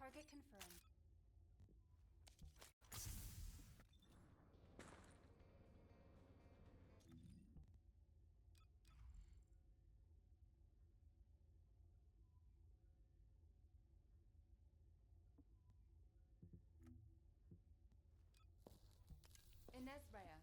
Target confirmed. Inez Rhea.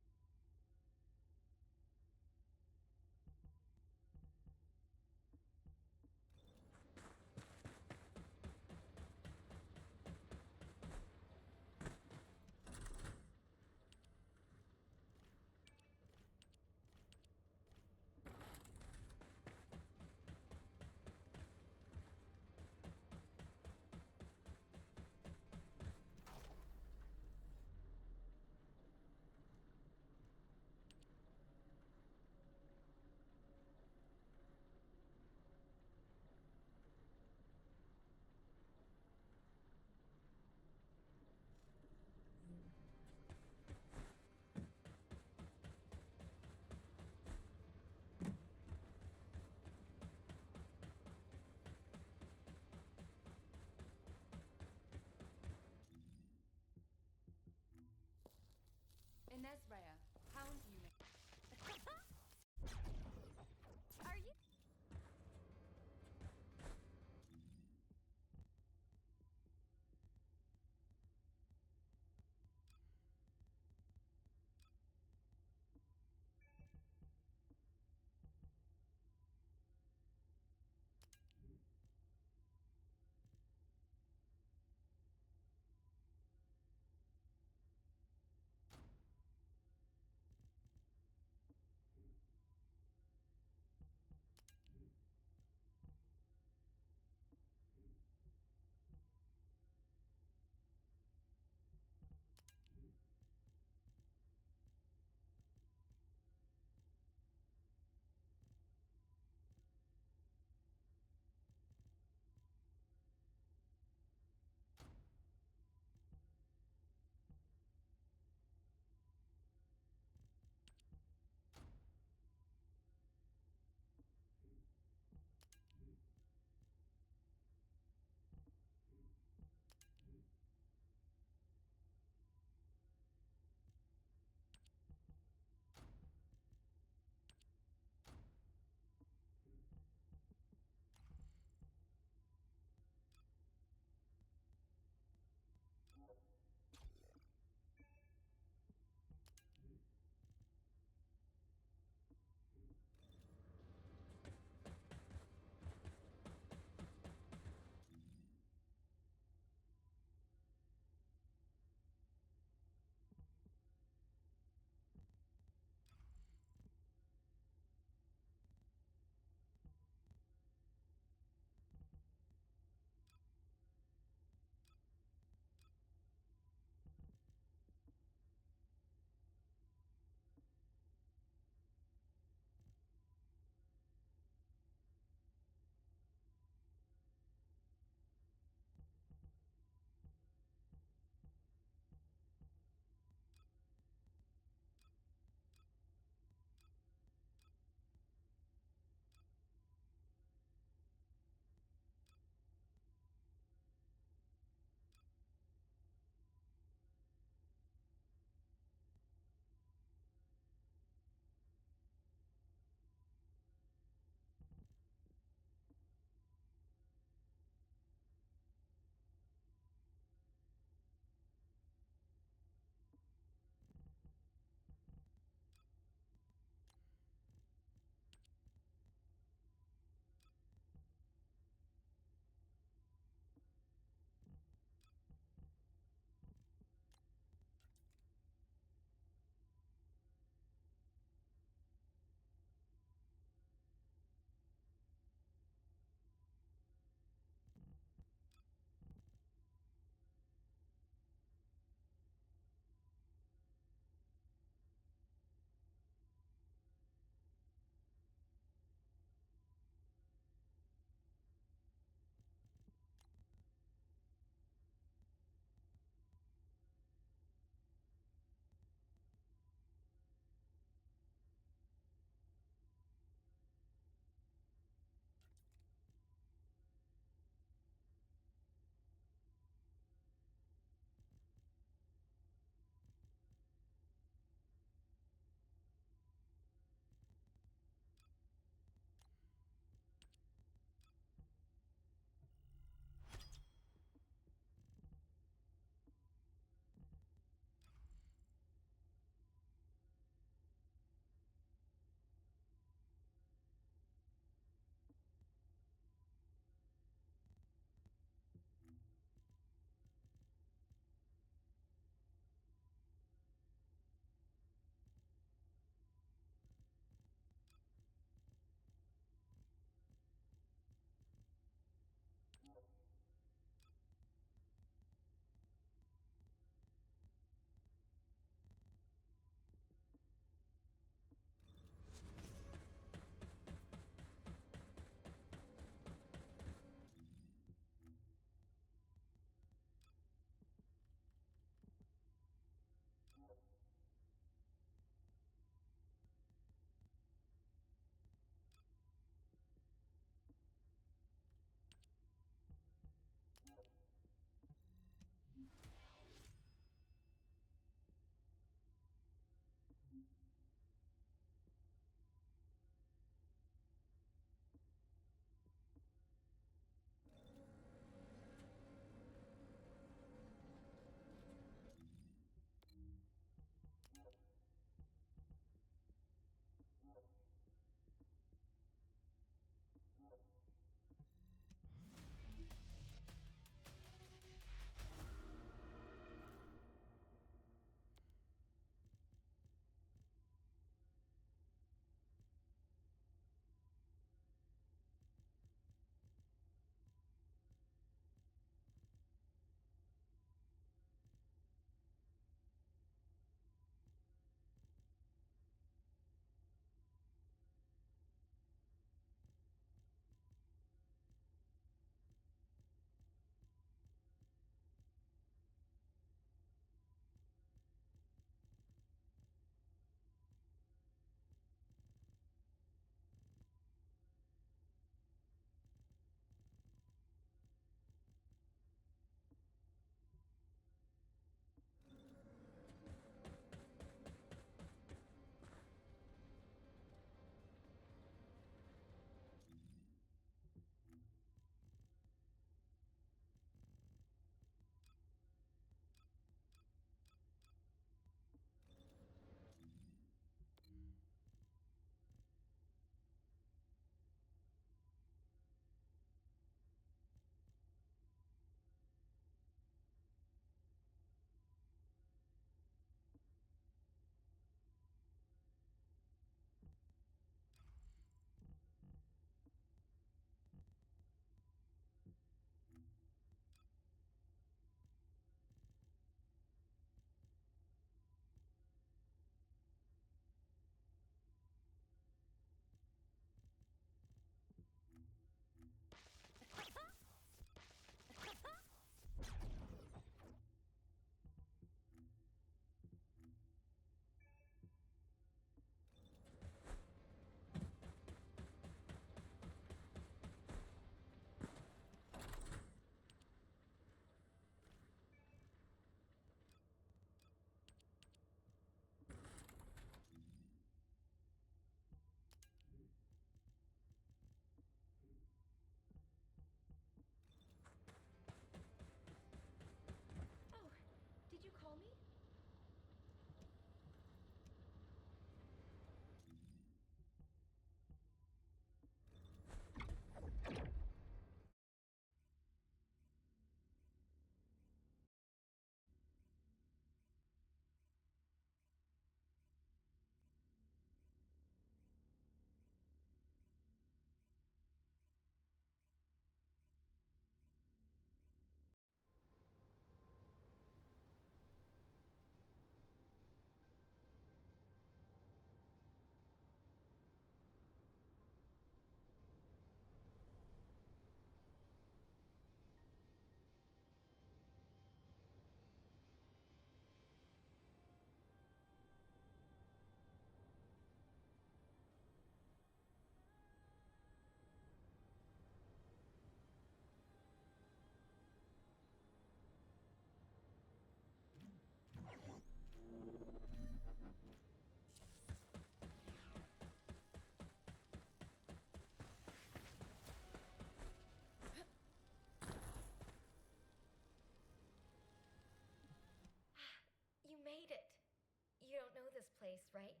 right?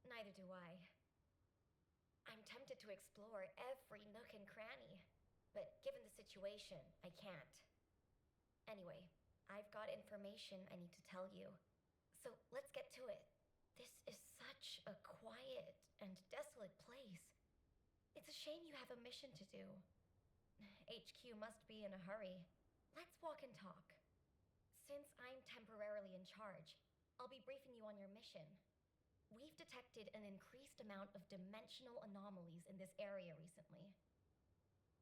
Neither do I. I'm tempted to explore every nook and cranny, but given the situation, I can't. Anyway, I've got information I need to tell you. So let's get to it. This is such a quiet and desolate place. It's a shame you have a mission to do. HQ must be in a hurry. Let's walk and talk. Since I'm temporarily in charge, I'll be briefing you on your mission. We've detected an increased amount of dimensional anomalies in this area recently.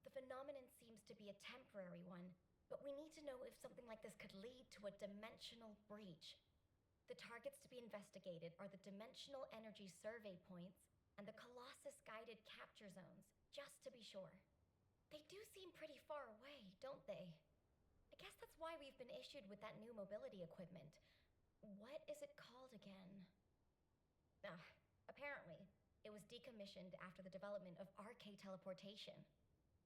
The phenomenon seems to be a temporary one, but we need to know if something like this could lead to a dimensional breach. The targets to be investigated are the Dimensional Energy Survey Points and the Colossus-guided capture zones, just to be sure. They do seem pretty far away, don't they? I guess that's why we've been issued with that new mobility equipment. What is it called again? Apparently, it was decommissioned after the development of RK teleportation.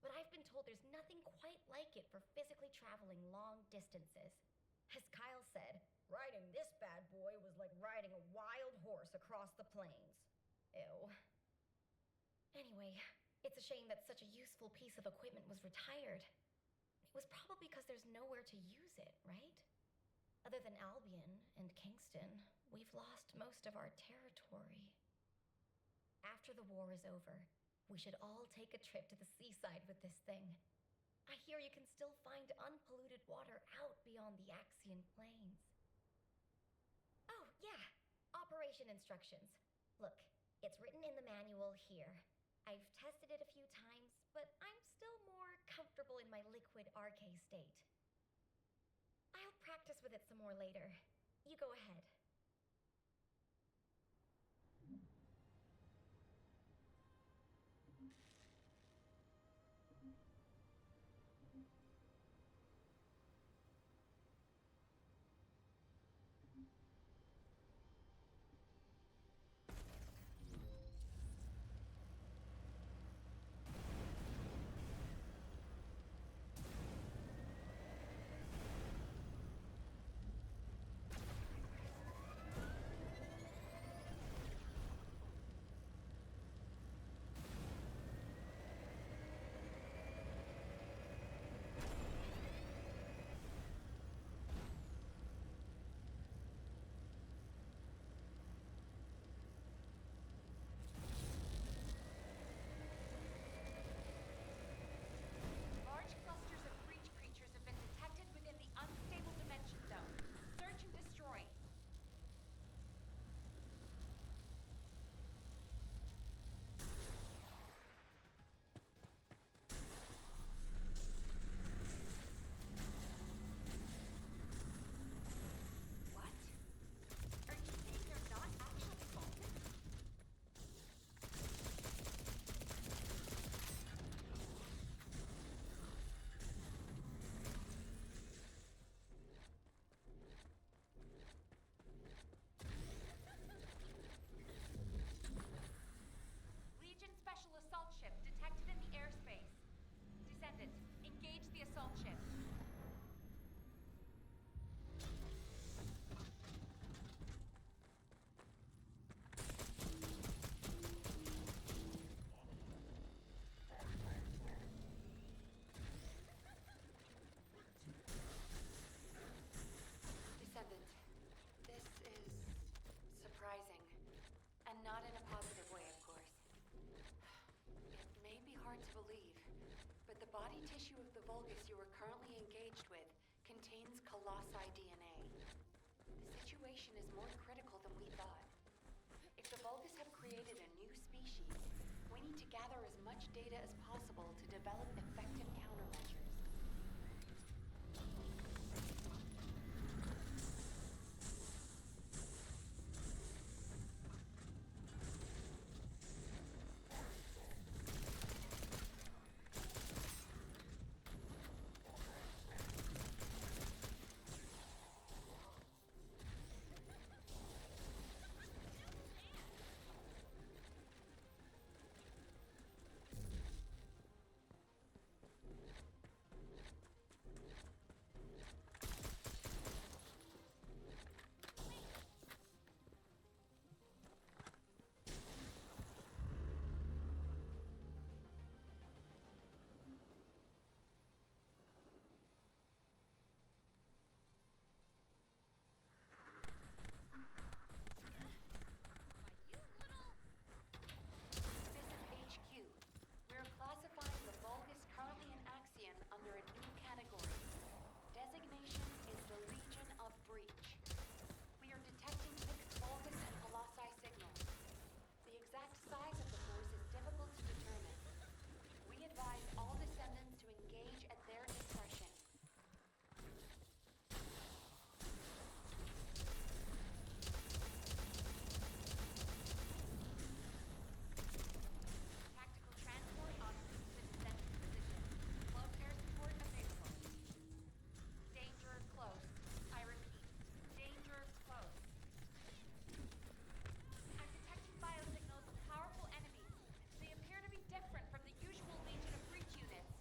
But I've been told there's nothing quite like it for physically traveling long distances. As Kyle said, riding this bad boy was like riding a wild horse across the plains. Ew. Anyway, it's a shame that such a useful piece of equipment was retired. It was probably because there's nowhere to use it, right? Other than Albion and Kingston, we've lost most of our territory. After the war is over, we should all take a trip to the seaside with this thing. I hear you can still find unpolluted water out beyond the Axian Plains. Oh, yeah, operation instructions. Look, it's written in the manual here. I've tested it a few times, but I'm still more comfortable in my liquid RK state. I'll practice with it some more later. You go ahead. Large clusters of breach creatures have been detected within the unstable dimension zone. Search and destroy. What? Are you saying they're not actually Vulcans? Legion Special Assault Ship detected in the airspace. Descendant, engage the assault ship. Descendant, this is surprising. And not in a positive way, of course. It may be hard to believe, but the body tissue of the Vulgus you are currently engaged with contains colossi DNA. The situation is more critical than we thought. If the Vulgus have created a new species, we need to gather as much data as possible to develop effective countermeasures. advise all descendants to engage at their discretion. Tactical transport on the descendant position. Close air support available. Danger close. I repeat, danger close. I'm detecting biosignals of powerful enemies. They appear to be different from the usual Legion of Breach units.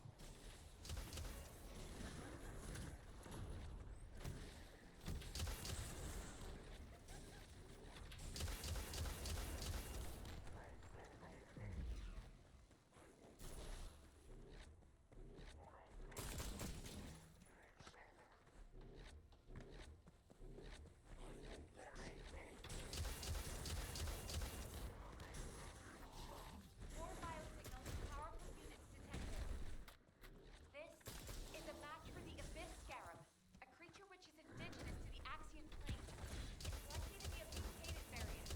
More biosignals of powerful units detected. This is a match for the Abyss Scarab, a creature which is indigenous to the Axian Plane. It's likely to be a mutated variant.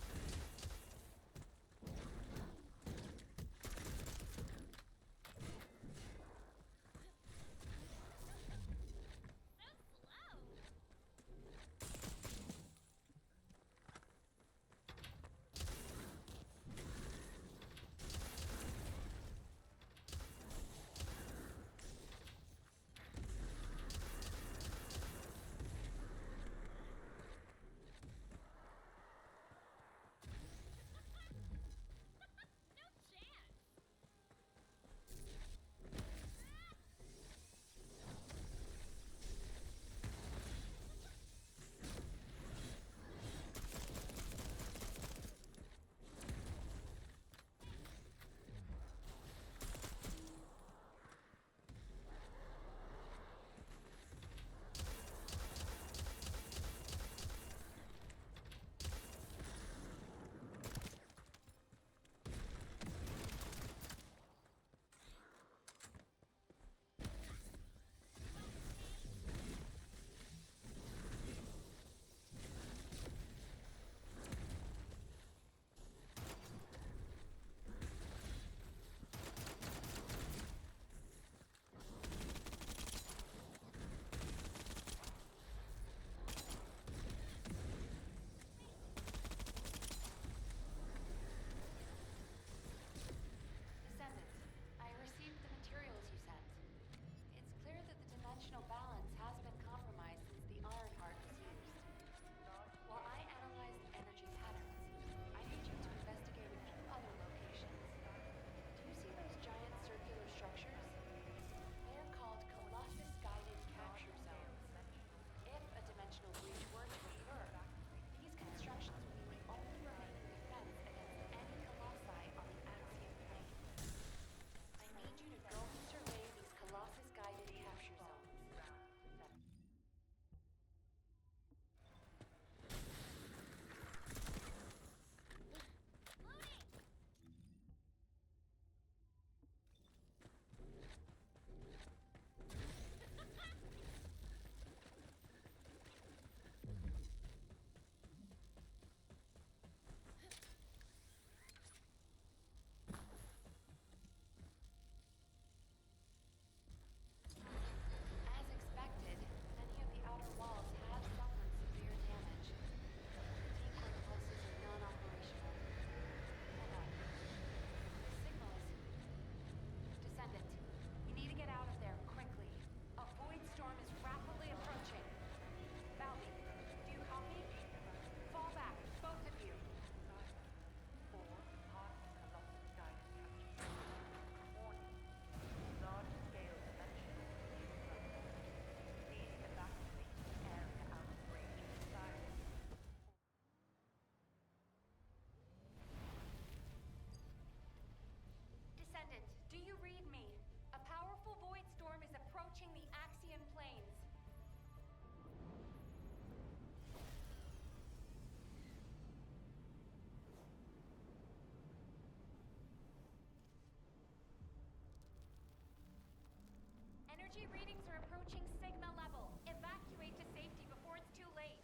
Descendants, I received the materials you sent. It's clear that the dimensional balance has been compromised since the Ironheart was used. While I analyze the energy patterns, I need you to investigate a few other locations. Do you see those giant circular structures? They are called Colossus-guided capture zones. If a dimensional breach were to occur, these constructions would be the only remaining defense against any colossi on the Axian Plane. I need you to go and survey these Colossus-guided capture zones. As expected, many of the outer walls have suffered severe damage. Decoy pulses are non-operational. Hang on. The signal is... Descendant, you need to get out of there, quickly. A void storm is rapidly approaching. Valby, do you copy? Fall back, both of you. Descendant, do you read me? A powerful void storm is approaching the Axian Plains. Energy readings are approaching Sigma level. Evacuate to safety before it's too late.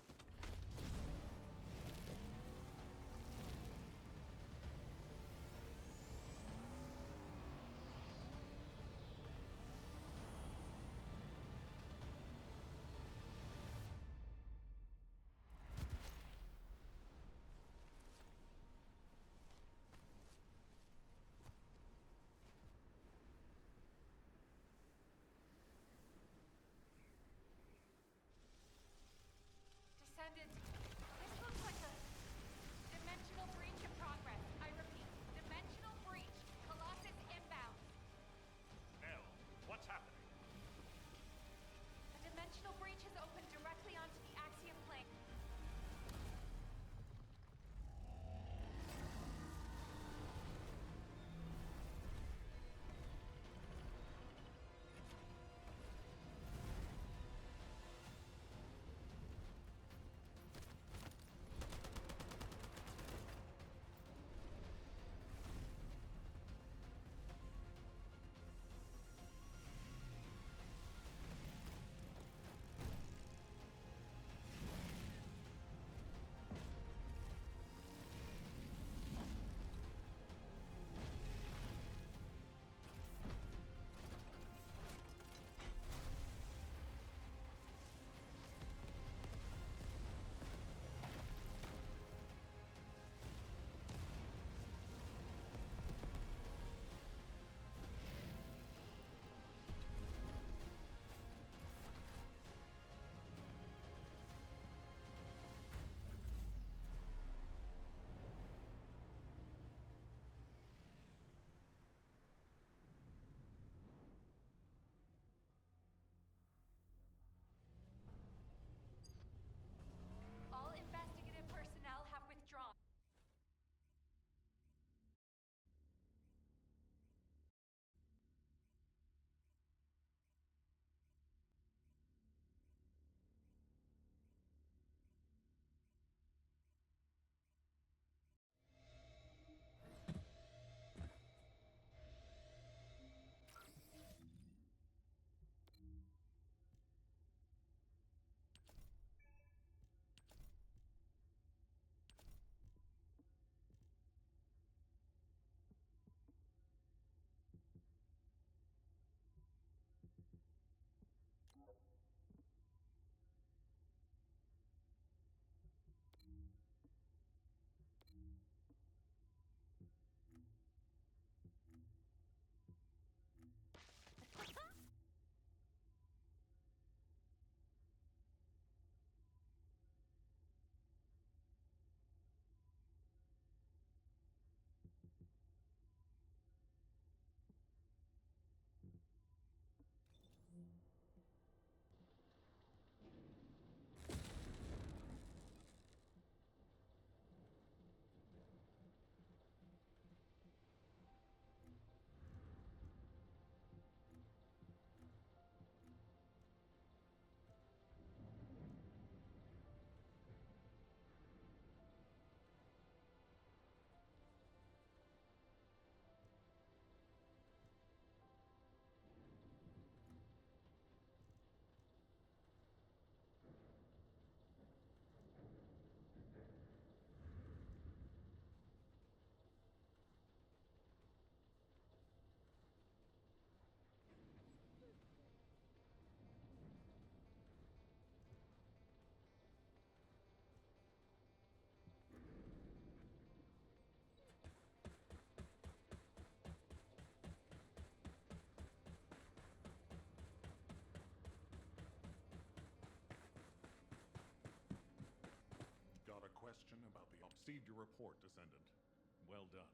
Received your report, Descendant. Well done.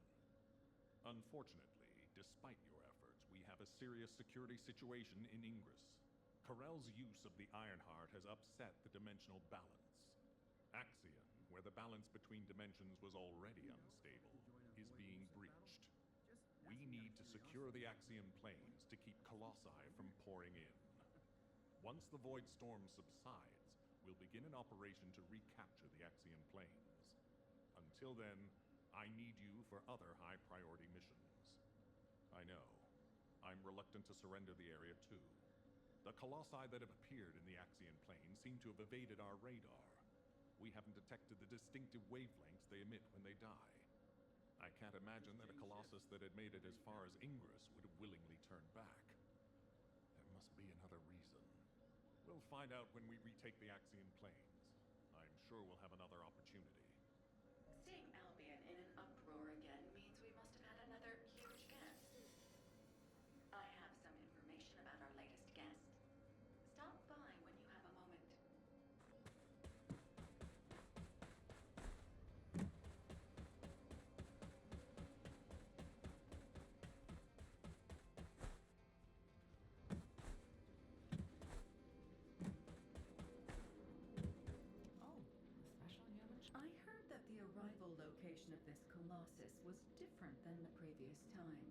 Unfortunately, despite your efforts, we have a serious security situation in Ingress. Corell's use of the Ironheart has upset the dimensional balance. Axion, where the balance between dimensions was already unstable, is being breached. We need to secure the Axion planes to keep Colossi from pouring in. Once the Void Storm subsides, we'll begin an operation to recapture the Axion planes. Until then, I need you for other high-priority missions. I know. I'm reluctant to surrender the area too. The Colossi that have appeared in the Axion plane seem to have evaded our radar. We haven't detected the distinctive wavelengths they emit when they die. I can't imagine that a Colossus that had made it as far as Ingress would have willingly turned back. There must be another reason. We'll find out when we retake the Axion planes. I'm sure we'll have another opportunity. Seeing Albion in an uproar again means we must have had another huge guest. I have some information about our latest guest. Stop by when you have a moment. I heard that the arrival location of this Colossus was different than the previous time.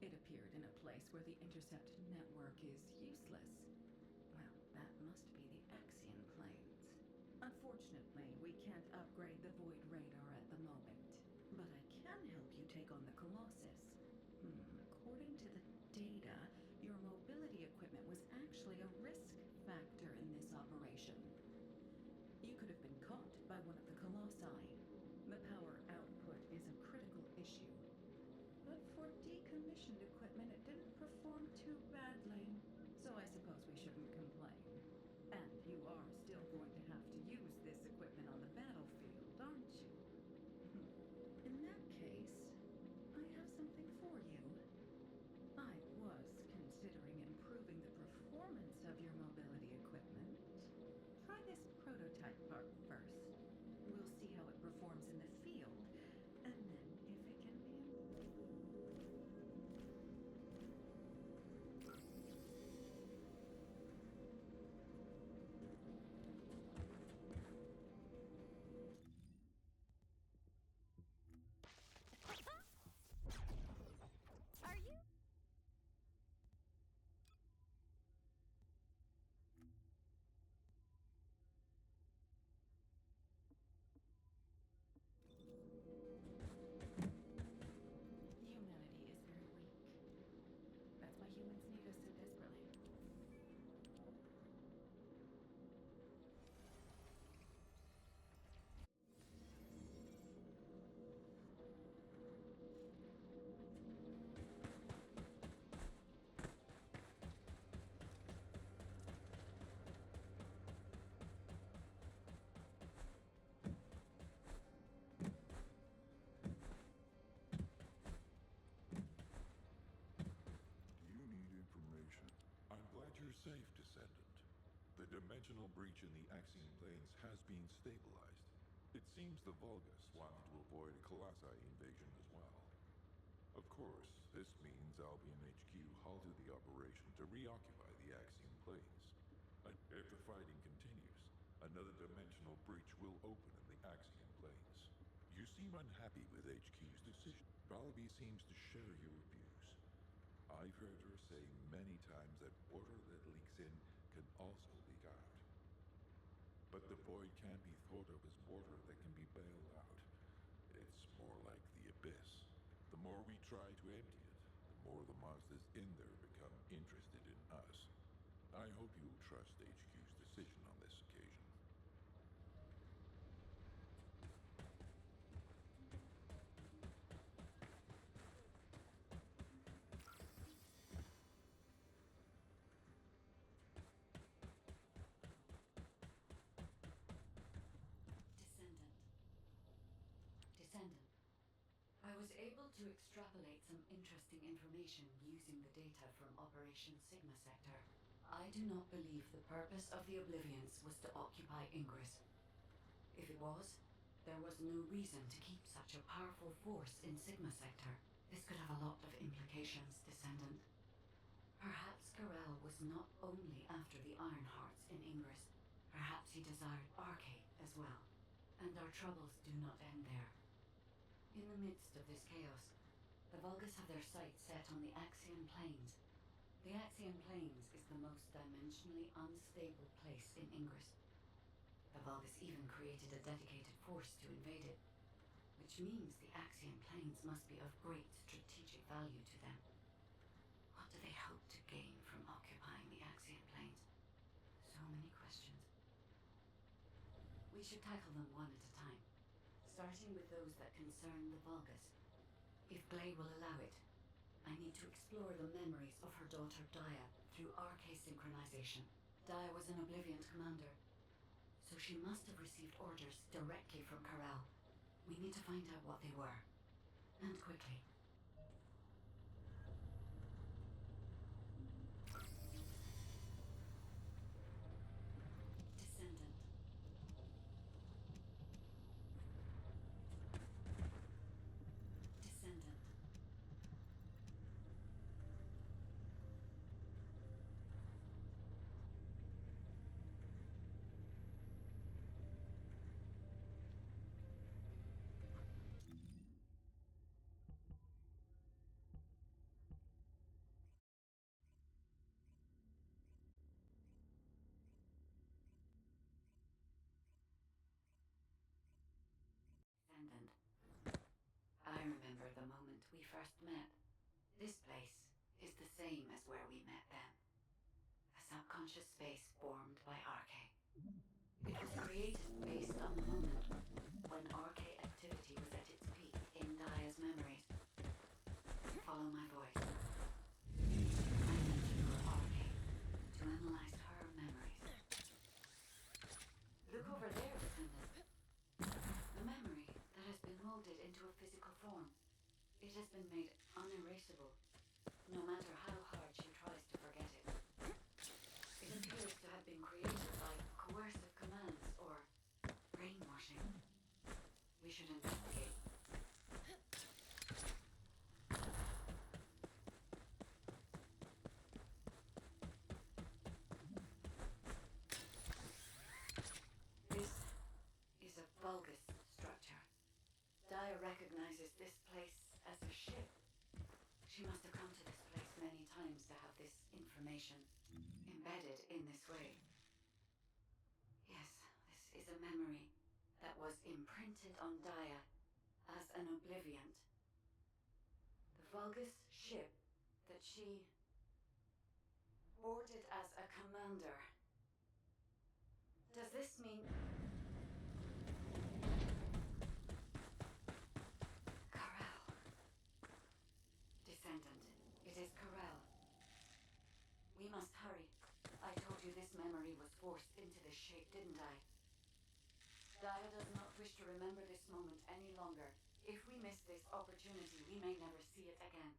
It appeared in a place where the intercept network is useless. Well, that must be the Axion planes. Unfortunately, we can't upgrade the Void radar at the moment. But I can help you take on the Colossus. According to the data, your mobility equipment was actually a risk factor in this operation. You could have been caught by one of the Colossi. The power output is a critical issue. But for decommissioned equipment, it didn't perform too badly. So I suppose we shouldn't complain. And you are still going to have to use this equipment on the battlefield, aren't you? In that case, I have something for you. I was considering improving the performance of your mobility equipment. Try this prototype part first. We'll see how it performs in the field, and then if it can be Are you? Humanity is very weak. That's why humans need us so desperately. You need information. I'm glad you're safe, Descendant. The dimensional breach in the Axion planes has been stabilized. It seems the Vulgus wanted to avoid a Colossi invasion as well. Of course, this means Albion HQ halted the operation to reoccupy the Axion planes. If the fighting continues, another dimensional breach will open in the Axion planes. You seem unhappy with HQ's decision. Valaby seems to share your views. I've heard her say many times that water that leaks in can also leak out. But the void can't be thought of as water that can be bailed out. It's more like the abyss. The more we try to empty it, the more the monsters in there become interested in us. I hope you'll trust HQ's decision on this occasion. Descendant. I was able to extrapolate some interesting information using the data from Operation Sigma Sector. I do not believe the purpose of the Oblivions was to occupy Ingress. If it was, There was no reason to keep such a powerful force in Sigma Sector. This could have a lot of implications, Descendant. Perhaps Corel was not only after the Ironhearts in Ingress. Perhaps he desired Arcade as well. And our troubles do not end there. In the midst of this chaos, the Vulgus have their sights set on the Axian Plains. The Axian Plains is the most dimensionally unstable place in Ingress. The Vulgus even created a dedicated force to invade it, which means the Axian Plains must be of great strategic value to them. What do they hope to gain from occupying the Axian Plains? So many questions. We should tackle them one at a time, starting with those that concern the Vulgus. If Glay will allow it, I need to explore the memories of her daughter Daya through RK synchronization. Daya was an Oblivion commander, so she must have received orders directly from Corel. We need to find out what they were, and quickly. Descendant. Descendant. Descendant. I remember the moment we first met. This place is the same as where we met then. A subconscious space formed by RK. It was created based on the moment when RK activity was at its peak in Daya's memories. Follow my voice. I need to know RK to analyze her memories. Look over there, Descendant. A memory that has been molded into a physical form. It has been made unerasable, no matter how hard she tries to forget it. It appears to have been created by coercive commands or brainwashing. We should investigate. This is a Vulgus structure. Daya recognizes this place as a ship. She must have come to this place many times to have this information embedded in this way. Yes, this is a memory that was imprinted on Daya as an Obliviant. The Vulgus ship that she boarded as a commander. Does this mean... Corel. Descendant, it is Corel. We must hurry. I told you this memory was forced into this shape, didn't I? Daya does not wish to remember this moment any longer. If we miss this opportunity, we may never see it again.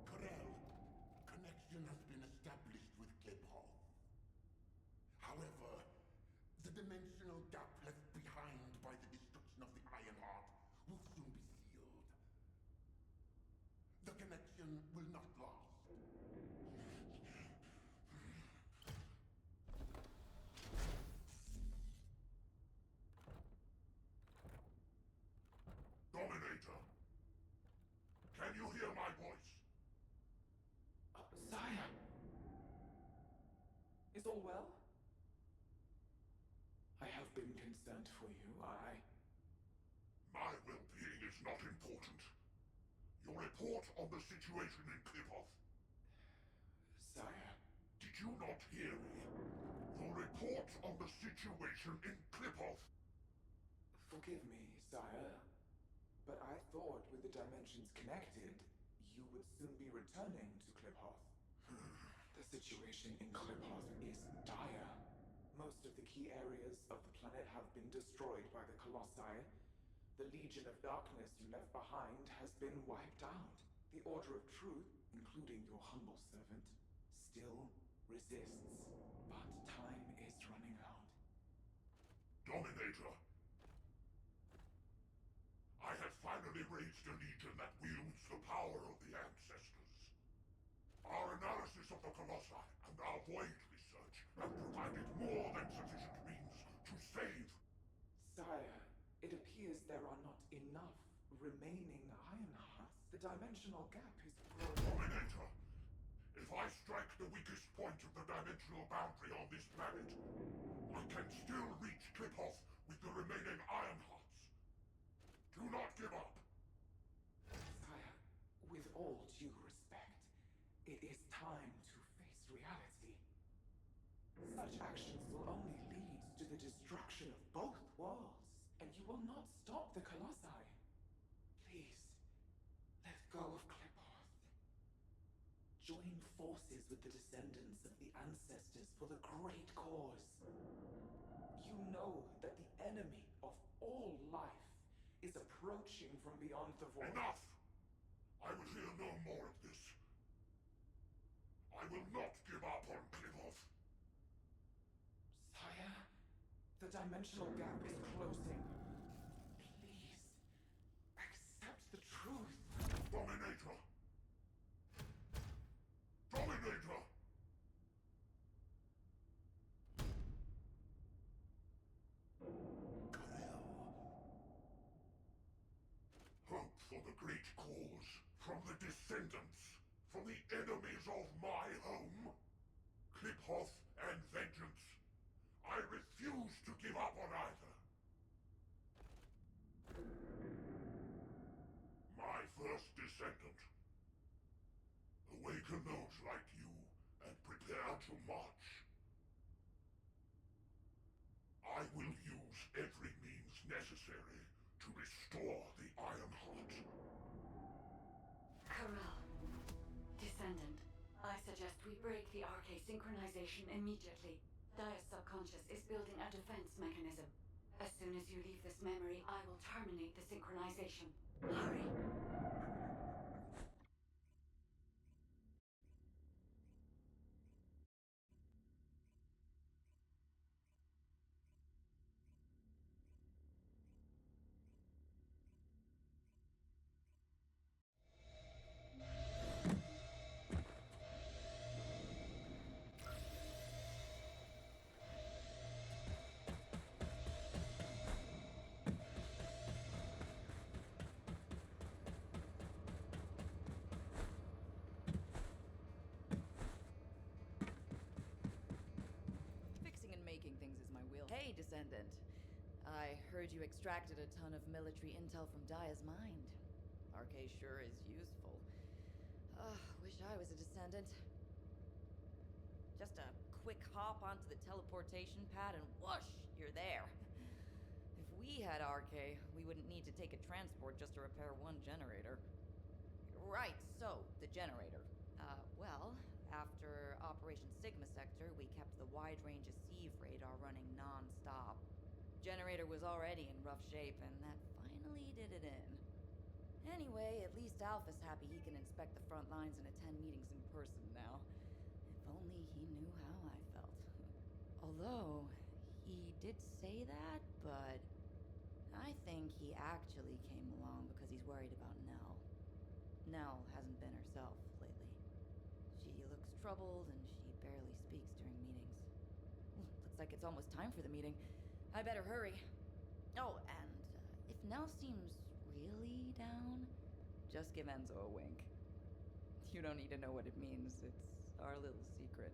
Corel, connection has been established with Cliphoff. However, the dimensional gap left behind by the destruction of the Ironheart will soon be sealed. The connection will not last. Dominator, can you hear my voice? Sire! Is all well? I have been concerned for you. My well-being is not important. Your report on the situation in Cliphoff. Sire. Did you not hear me? Your report on the situation in Cliphoff. Forgive me, sire. But I thought with the dimensions connected, you would soon be returning to Cliphoff. The situation in Cliphoff is dire. Most of the key areas of the planet have been destroyed by the Colossi. The Legion of Darkness you left behind has been wiped out. The Order of Truth, including your humble servant, still resists. But time is running out. Dominator! I have finally raised a legion that wields the power of the ancestors. Our analysis of the Colossi and our void research have provided more than sufficient means to save. Sire, it appears there are not enough remaining Ironhearts. The dimensional gap is growing. Dominator! If I strike the weakest point of the dimensional boundary on this planet, I can still reach Kliphoff with the remaining Ironhearts. Do not give up! Sire, with all due respect, it is time to face reality. Such actions will only lead to the destruction of both worlds, and you will not stop the Colossi. Please, let go of Kliphoff. Join forces with the descendants of the ancestors for the great cause. You know that the enemy of all life is approaching from beyond the void. Enough! I will hear no more of this. I will not give up on Kliphoff. Sire, the dimensional gap is closing. Please, accept the truth. Dominator! Dominator! Hope for the great cause, from the descendants, from the enemies of my home. Kliphoff and vengeance. I refuse to give up on either. My first descendant. Awaken those like you and prepare to march. I will use every means necessary to restore the Ironheart. Corral. Descendant. I suggest we break the RK synchronization immediately. Dia's subconscious is building a defense mechanism. As soon as you leave this memory, I will terminate the synchronization. Hurry. Fixing and making things is my will. Hey, Descendant. I heard you extracted a ton of military intel from Dia's mind. RK sure is useful. Wish I was a Descendant. Just a quick hop onto the teleportation pad and whoosh, you're there. If we had RK, we wouldn't need to take a transport just to repair one generator. Right, so, the generator. Well, after Operation Sigma Sector, we kept the wide-range Eceive radar running non-stop. Generator was already in rough shape, and that finally did it in. Anyway, at least Alpha's happy he can inspect the front lines and attend meetings in person now. If only he knew how I felt. Although, he did say that, but I think he actually came along because he's worried about Nell. Nell hasn't been herself lately. She looks troubled and she barely speaks during meetings. Looks like it's almost time for the meeting. I better hurry. Oh, and if Nell seems really down, just give Enzo a wink. You don't need to know what it means. It's our little secret.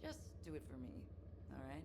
Just do it for me, all right?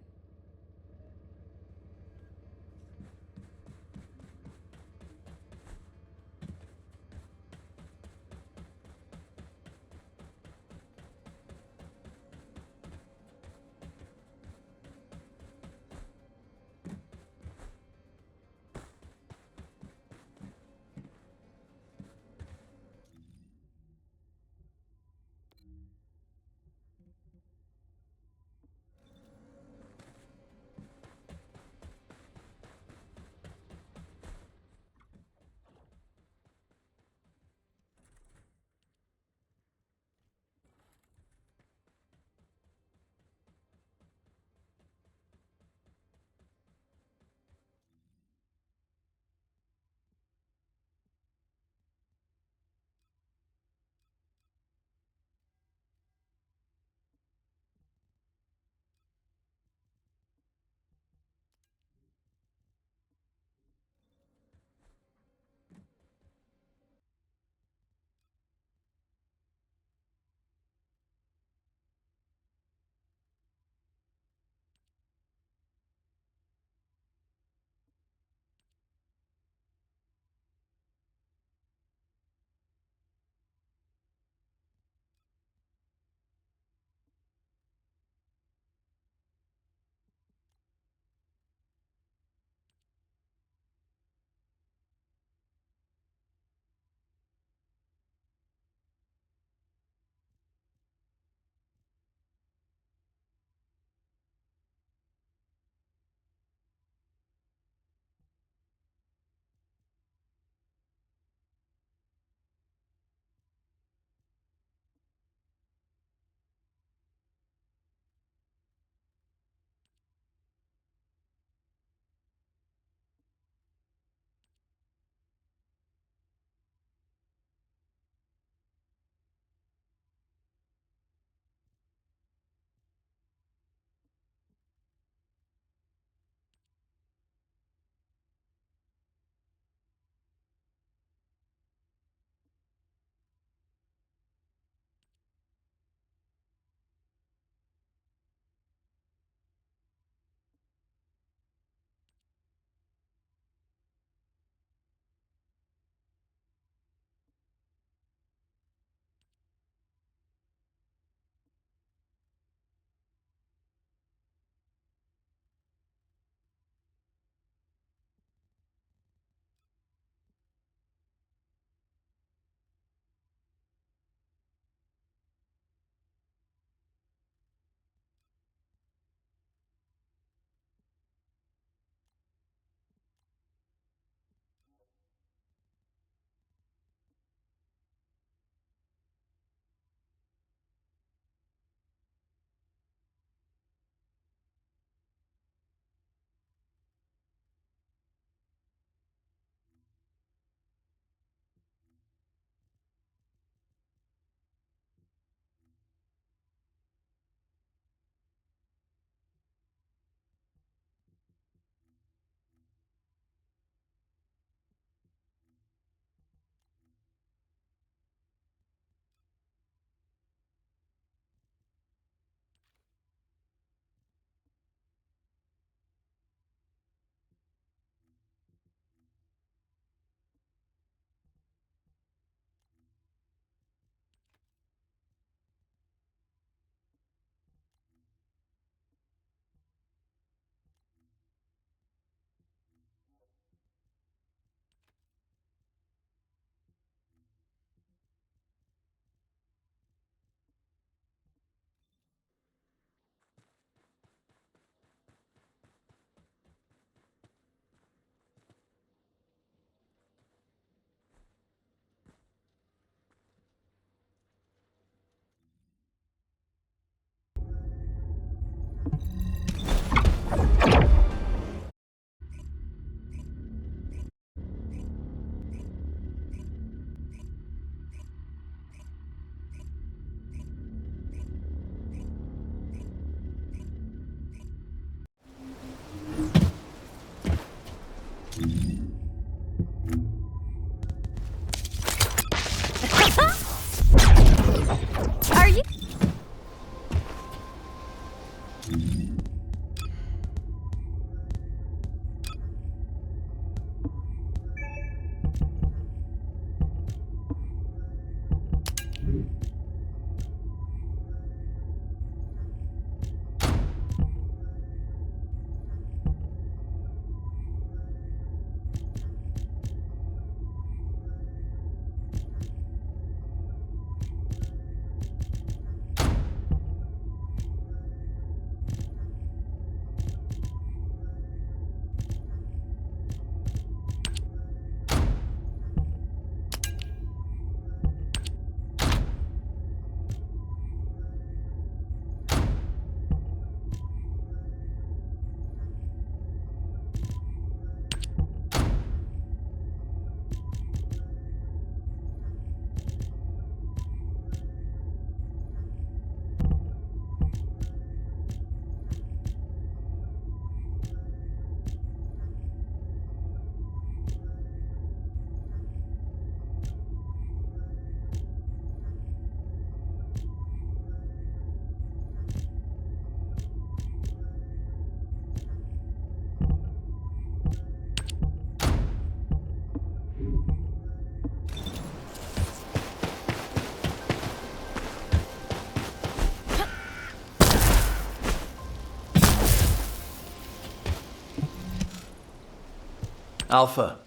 Alpha,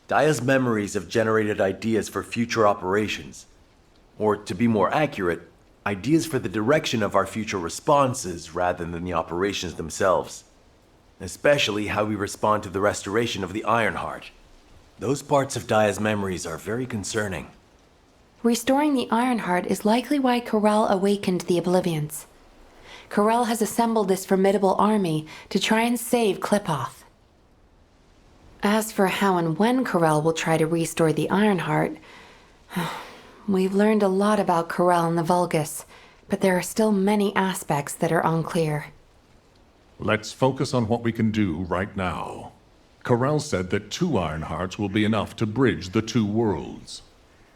Daya's memories have generated ideas for future operations. Or, to be more accurate, ideas for the direction of our future responses rather than the operations themselves. Especially how we respond to the restoration of the Ironheart. Those parts of Daya's memories are very concerning. Restoring the Ironheart is likely why Corel awakened the Oblivions. Corel has assembled this formidable army to try and save Klipoth. As for how and when Corel will try to restore the Ironheart, we've learned a lot about Corel and the Vulgus, but there are still many aspects that are unclear. Let's focus on what we can do right now. Corel said that 2 Ironhearts will be enough to bridge the 2 worlds.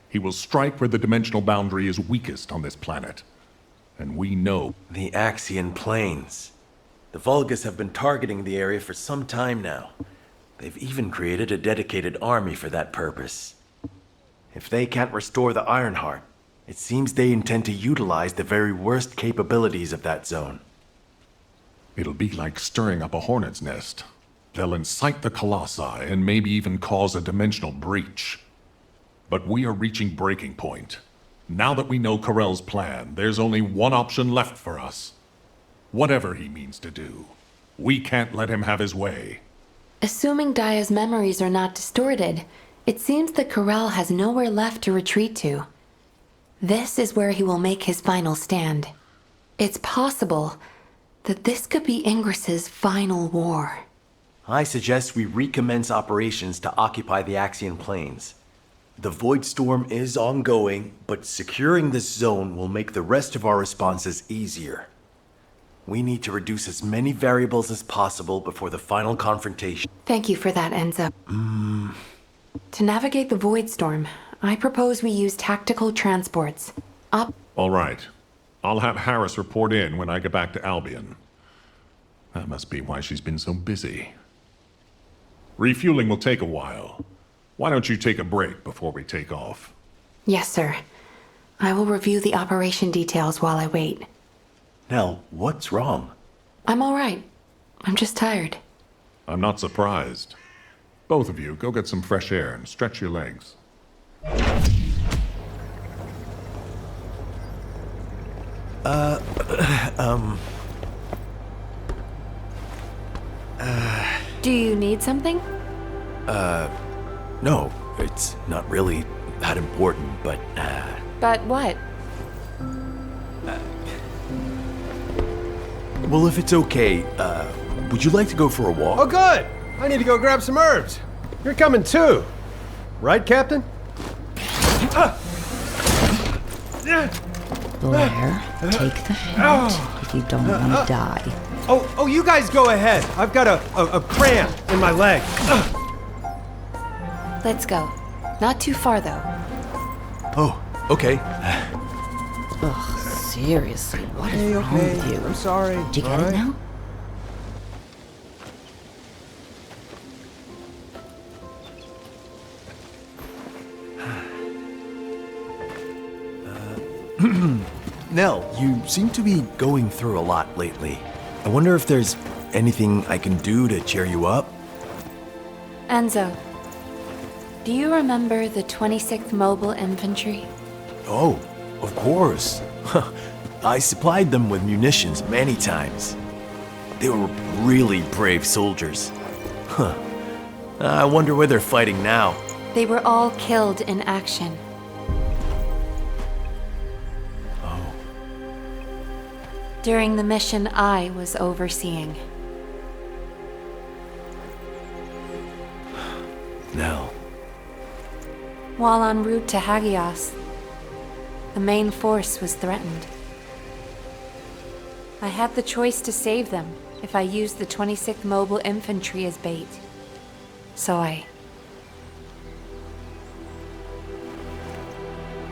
He will strike where the dimensional boundary is weakest on this planet. And we know... The Axian Plains. The Vulgus have been targeting the area for some time now. They've even created a dedicated army for that purpose. If they can't restore the Ironheart, it seems they intend to utilize the very worst capabilities of that zone. It'll be like stirring up a hornet's nest. They'll incite the Colossi and maybe even cause a dimensional breach. But we are reaching breaking point. Now that we know Corel's plan, there's only one option left for us. Whatever he means to do, we can't let him have his way. Assuming Daya's memories are not distorted, it seems that Corel has nowhere left to retreat to. This is where he will make his final stand. It's possible that this could be Ingris's final war. I suggest we recommence operations to occupy the Axian Plains. The Void Storm is ongoing, but securing this zone will make the rest of our responses easier. We need to reduce as many variables as possible before the final confrontation. Thank you for that, Enzo. To navigate the Void Storm, I propose we use tactical transports. All right. I'll have Harris report in when I get back to Albion. That must be why she's been so busy. Refueling will take a while. Why don't you take a break before we take off? Yes, sir. I will review the operation details while I wait. Nell, what's wrong? I'm all right. I'm just tired. I'm not surprised. Both of you, go get some fresh air and stretch your legs. Do you need something? No, it's not really that important, but, But what? Well, if it's okay, would you like to go for a walk? Oh, good! I need to go grab some herbs. You're coming too. Right, Captain? Blair, take the hint if you don't want to die. Oh, you guys go ahead. I've got a cramp in my leg. Let's go. Not too far, though. Oh, okay. Ugh, seriously, what is wrong with you? I'm sorry. Do you get it now? Nell, you seem to be going through a lot lately. I wonder if there's anything I can do to cheer you up? Enzo, do you remember the 26th Mobile Infantry? Oh, of course. I supplied them with munitions many times. They were really brave soldiers. I wonder where they're fighting now. They were all killed in action. During the mission I was overseeing. Nell. While en route to Hagios, the main force was threatened. I had the choice to save them if I used the 26th Mobile Infantry as bait. So I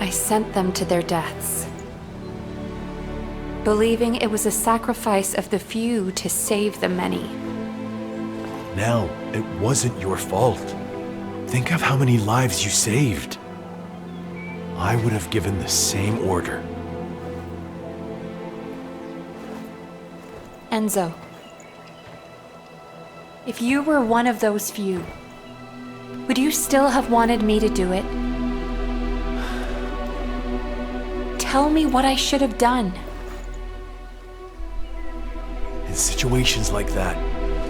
sent them to their deaths, believing it was a sacrifice of the few to save the many. Nell, it wasn't your fault. Think of how many lives you saved. I would have given the same order. Enzo, if you were one of those few, would you still have wanted me to do it? Tell me what I should have done. In situations like that,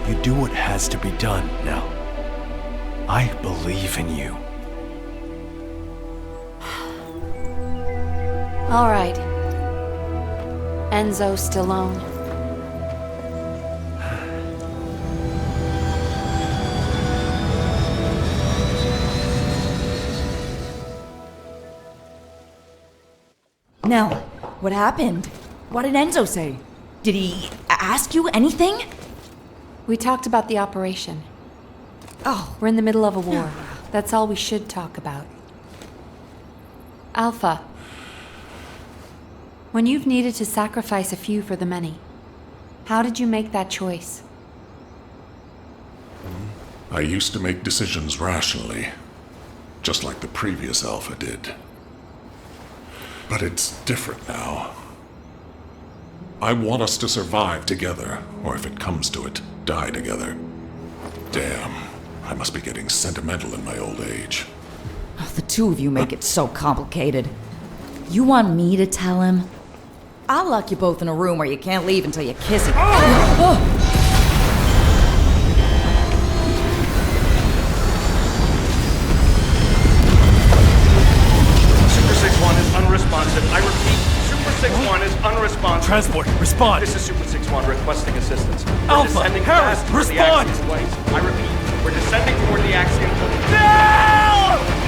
you do what has to be done, Nell. I believe in you. All right. Enzo Stallone. Nell, what happened? What did Enzo say? Did he ask you anything? We talked about the operation. Oh, We're in the middle of a war. That's all we should talk about. Alpha. When you've needed to sacrifice a few for the many, how did you make that choice? I used to make decisions rationally, just like the previous Alpha did. But it's different now. I want us to survive together, or if it comes to it, die together. Damn, I must be getting sentimental in my old age. the two of you make it so complicated. You want me to tell him? I'll lock you both in a room where you can't leave until you kiss it. Super 6-1 is unresponsive. I repeat, Super 6-1 is unresponsive. Transport, respond! This is Super 6-1 requesting assistance. We're Alpha, descending Harris, fast toward the respond! Axiom planes. I repeat, we're descending toward the Axiom planes. No!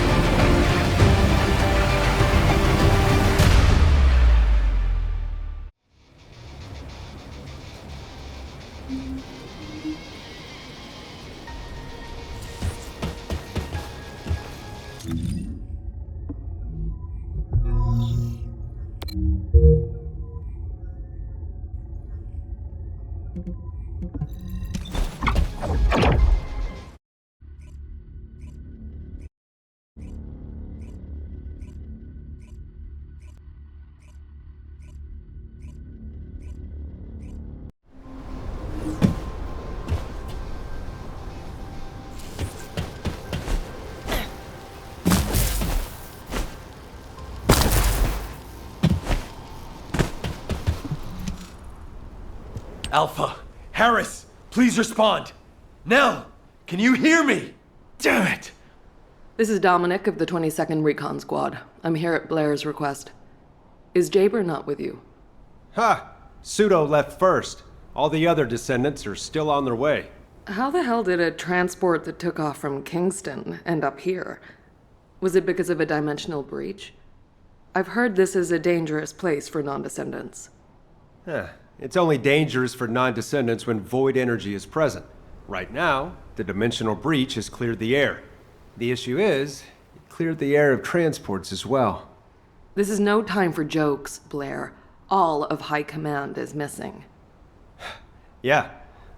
Alpha, Harris, please respond. Nell, can you hear me? Damn it! This is Dominic of the 22nd Recon Squad. I'm here at Blair's request. Is Jaber not with you? Ha! Pseudo left first. All the other descendants are still on their way. How the hell did a transport that took off from Kingston end up here? Was it because of a dimensional breach? I've heard this is a dangerous place for non-descendants. It's only dangerous for non-descendants when void energy is present. Right now, the dimensional breach has cleared the air. The issue is, it cleared the air of transports as well. This is no time for jokes, Blair. All of High Command is missing. Yeah,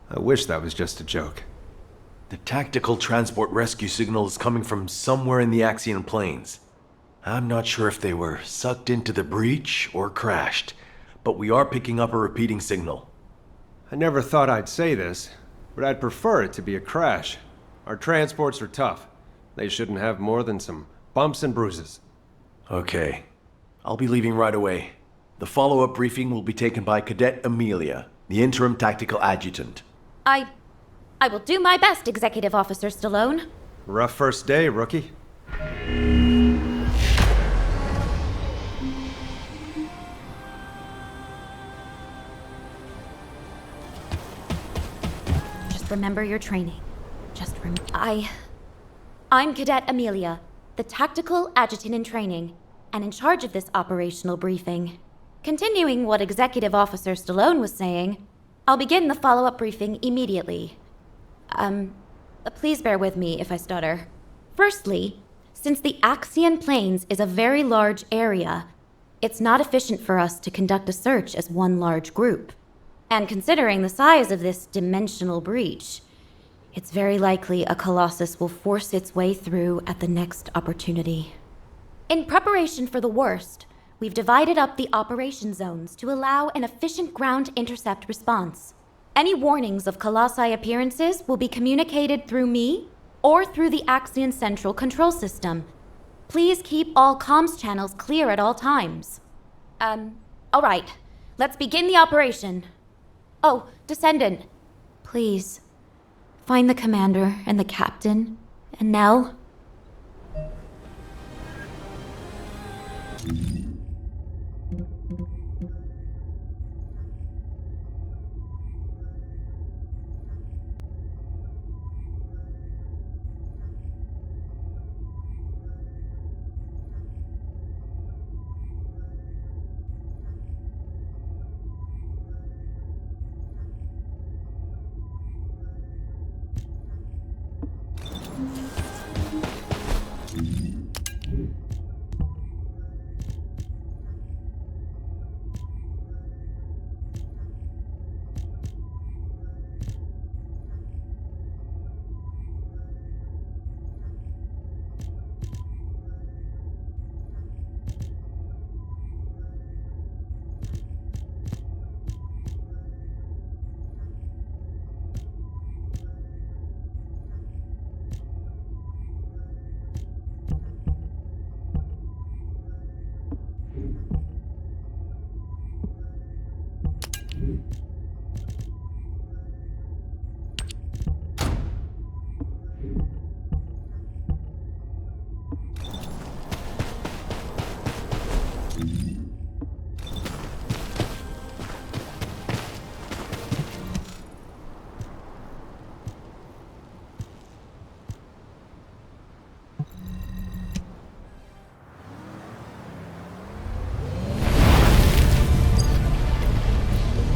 I wish that was just a joke. The tactical transport rescue signal is coming from somewhere in the Axian plains. I'm not sure if they were sucked into the breach or crashed, but we are picking up a repeating signal. I never thought I'd say this, but I'd prefer it to be a crash. Our transports are tough. They shouldn't have more than some bumps and bruises. Okay. I'll be leaving right away. The follow-up briefing will be taken by Cadet Amelia, the interim tactical adjutant. I will do my best, Executive Officer Stallone. Rough first day, rookie. Just remember your training. Just remember. I'm Cadet Amelia, the tactical adjutant in training, and in charge of this operational briefing. Continuing what Executive Officer Stallone was saying, I'll begin the follow-up briefing immediately. Please bear with me if I stutter. Firstly, since the Axian Plains is a very large area, it's not efficient for us to conduct a search as one large group. And considering the size of this dimensional breach, it's very likely a Colossus will force its way through at the next opportunity. In preparation for the worst, we've divided up the operation zones to allow an efficient ground intercept response. Any warnings of Colossi appearances will be communicated through me or through the Axion Central Control System. Please keep all comms channels clear at all times. All right. Let's begin the operation. Oh, Descendant. Please, find the commander and the captain, and Nell.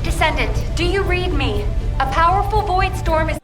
Descendant, do you read me? A powerful void storm is...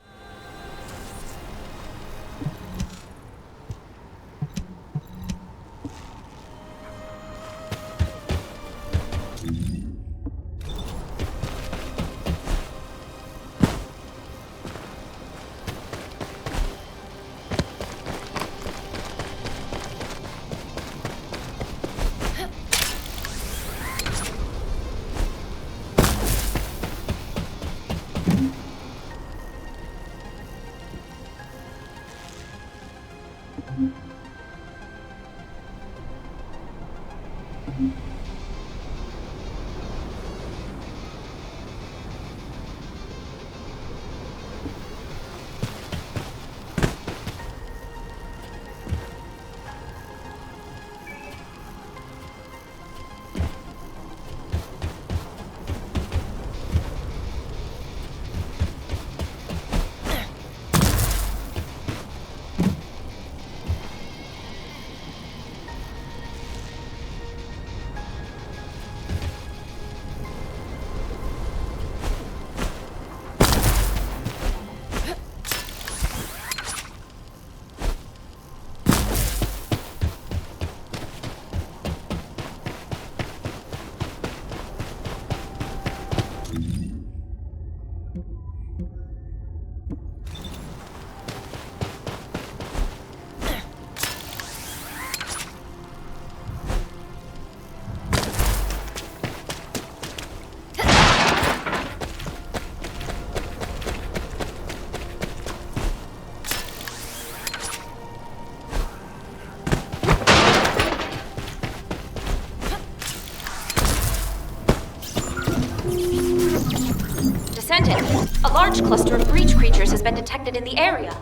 Descendant, a large cluster of breach creatures has been detected in the area.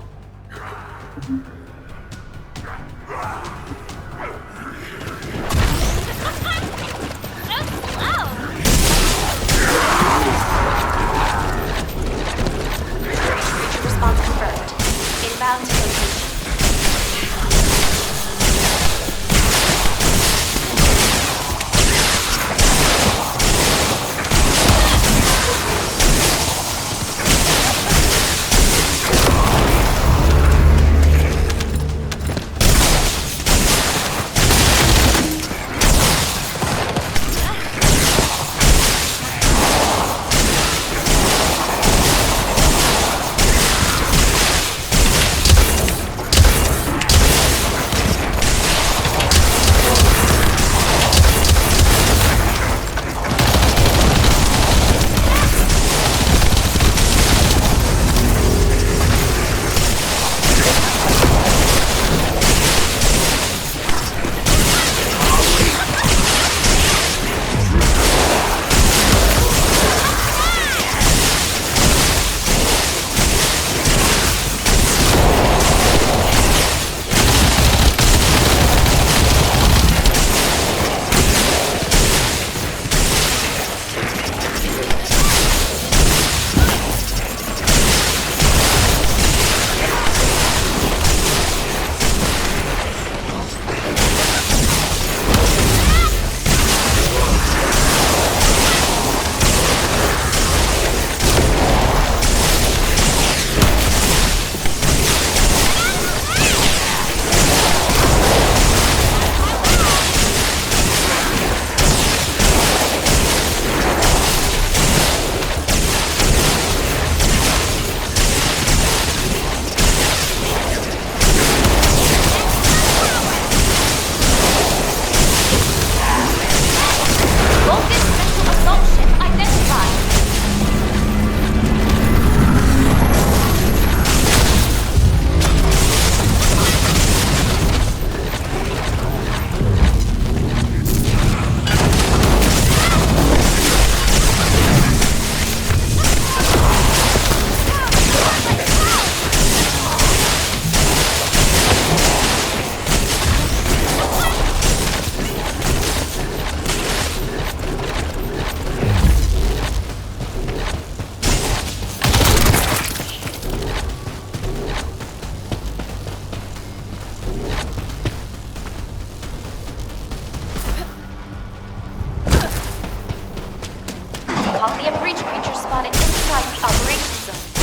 Response confirmed. Inbound to location. colony of breach creatures spotted inside the operation zone.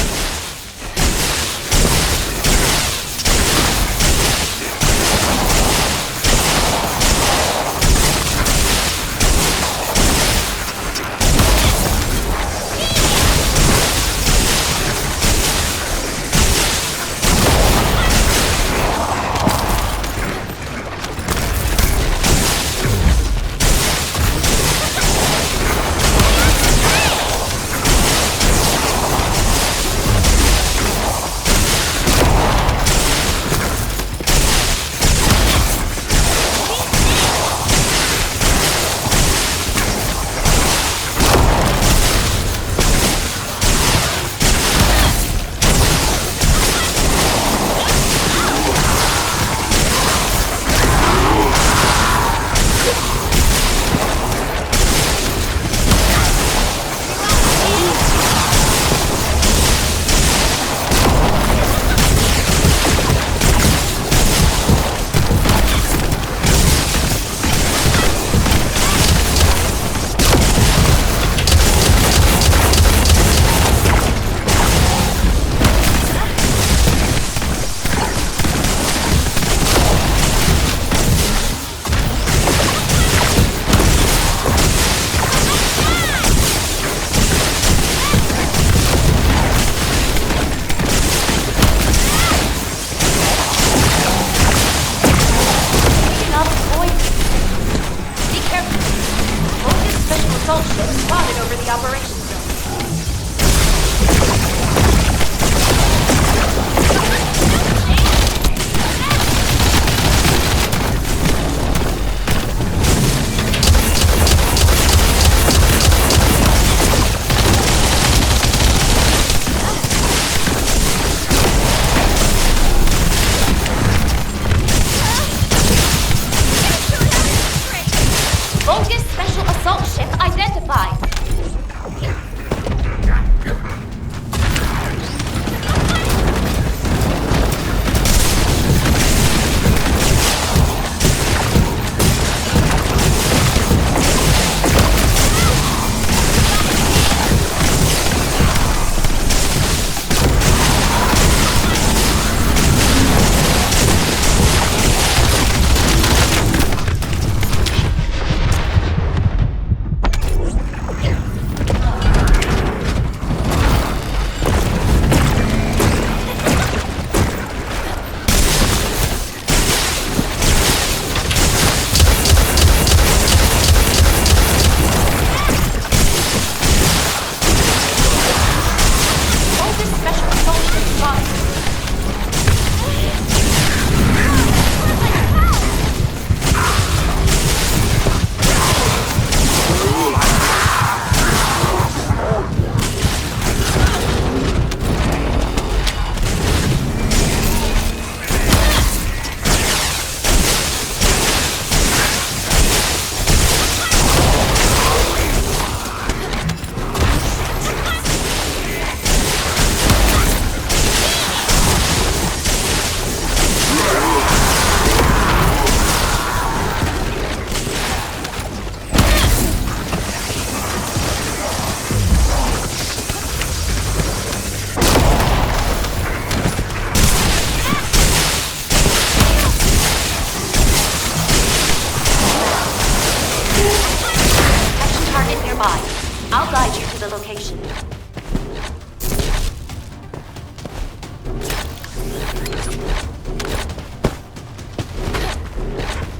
I'll guide you to the location.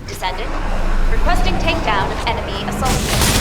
Descendant, requesting takedown of enemy assault ship.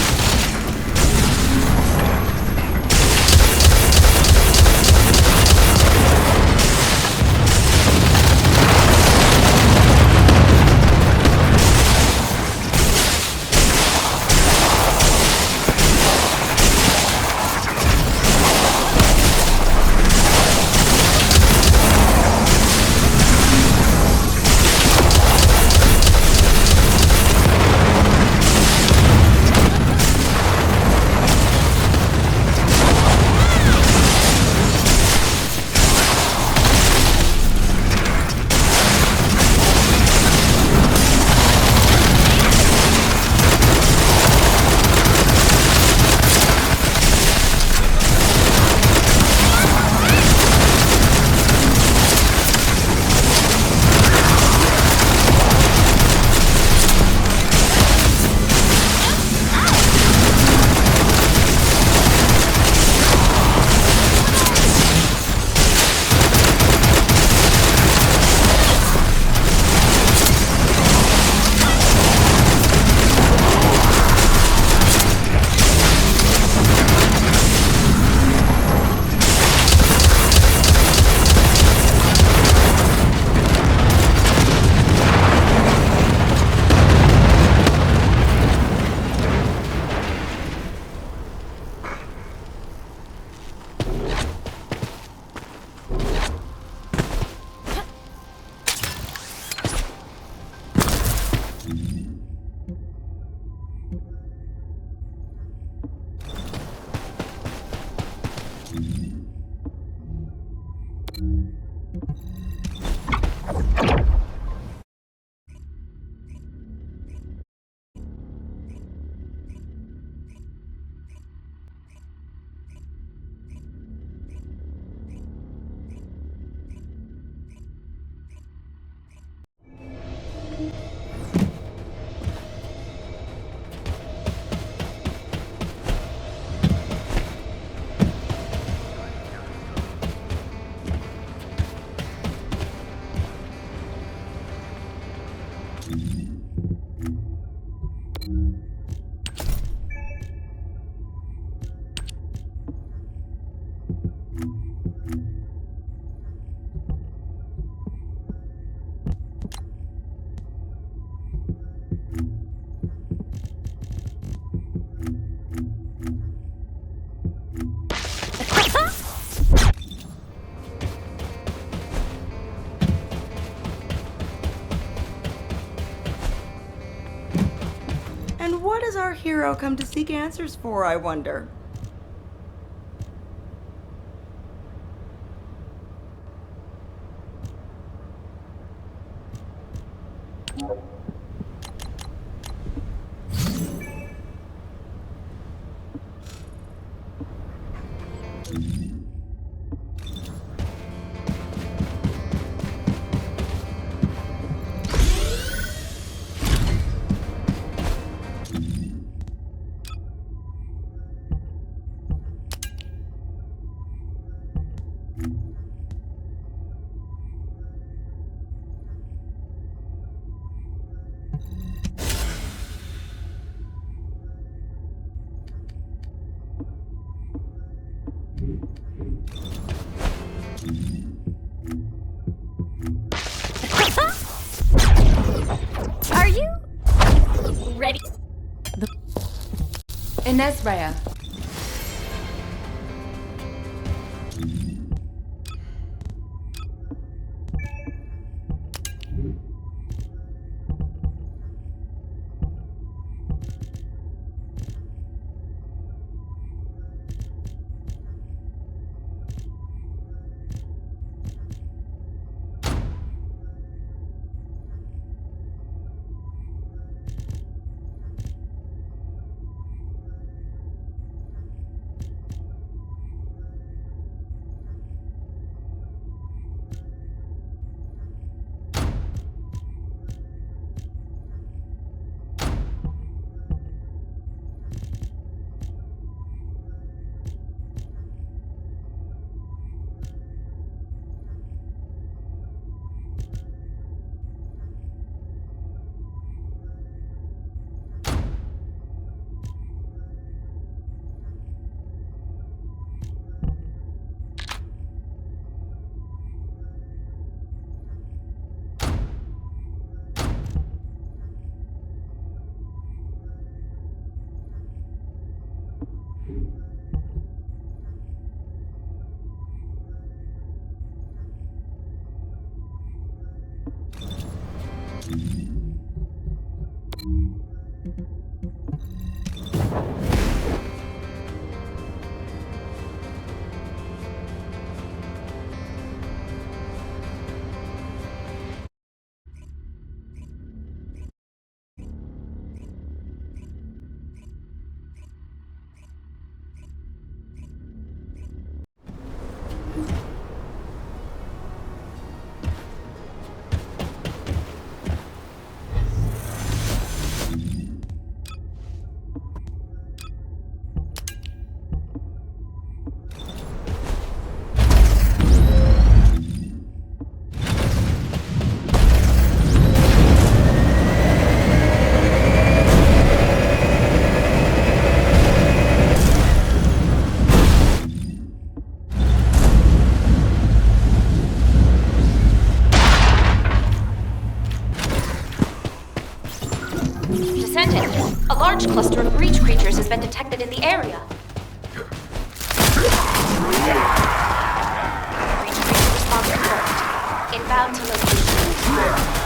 has our hero come to seek answers for, I wonder? Are you ready? Ines Rhea. Descendant, a large cluster of breach creatures has been detected in the area. Breach creature response confirmed. Inbound to location.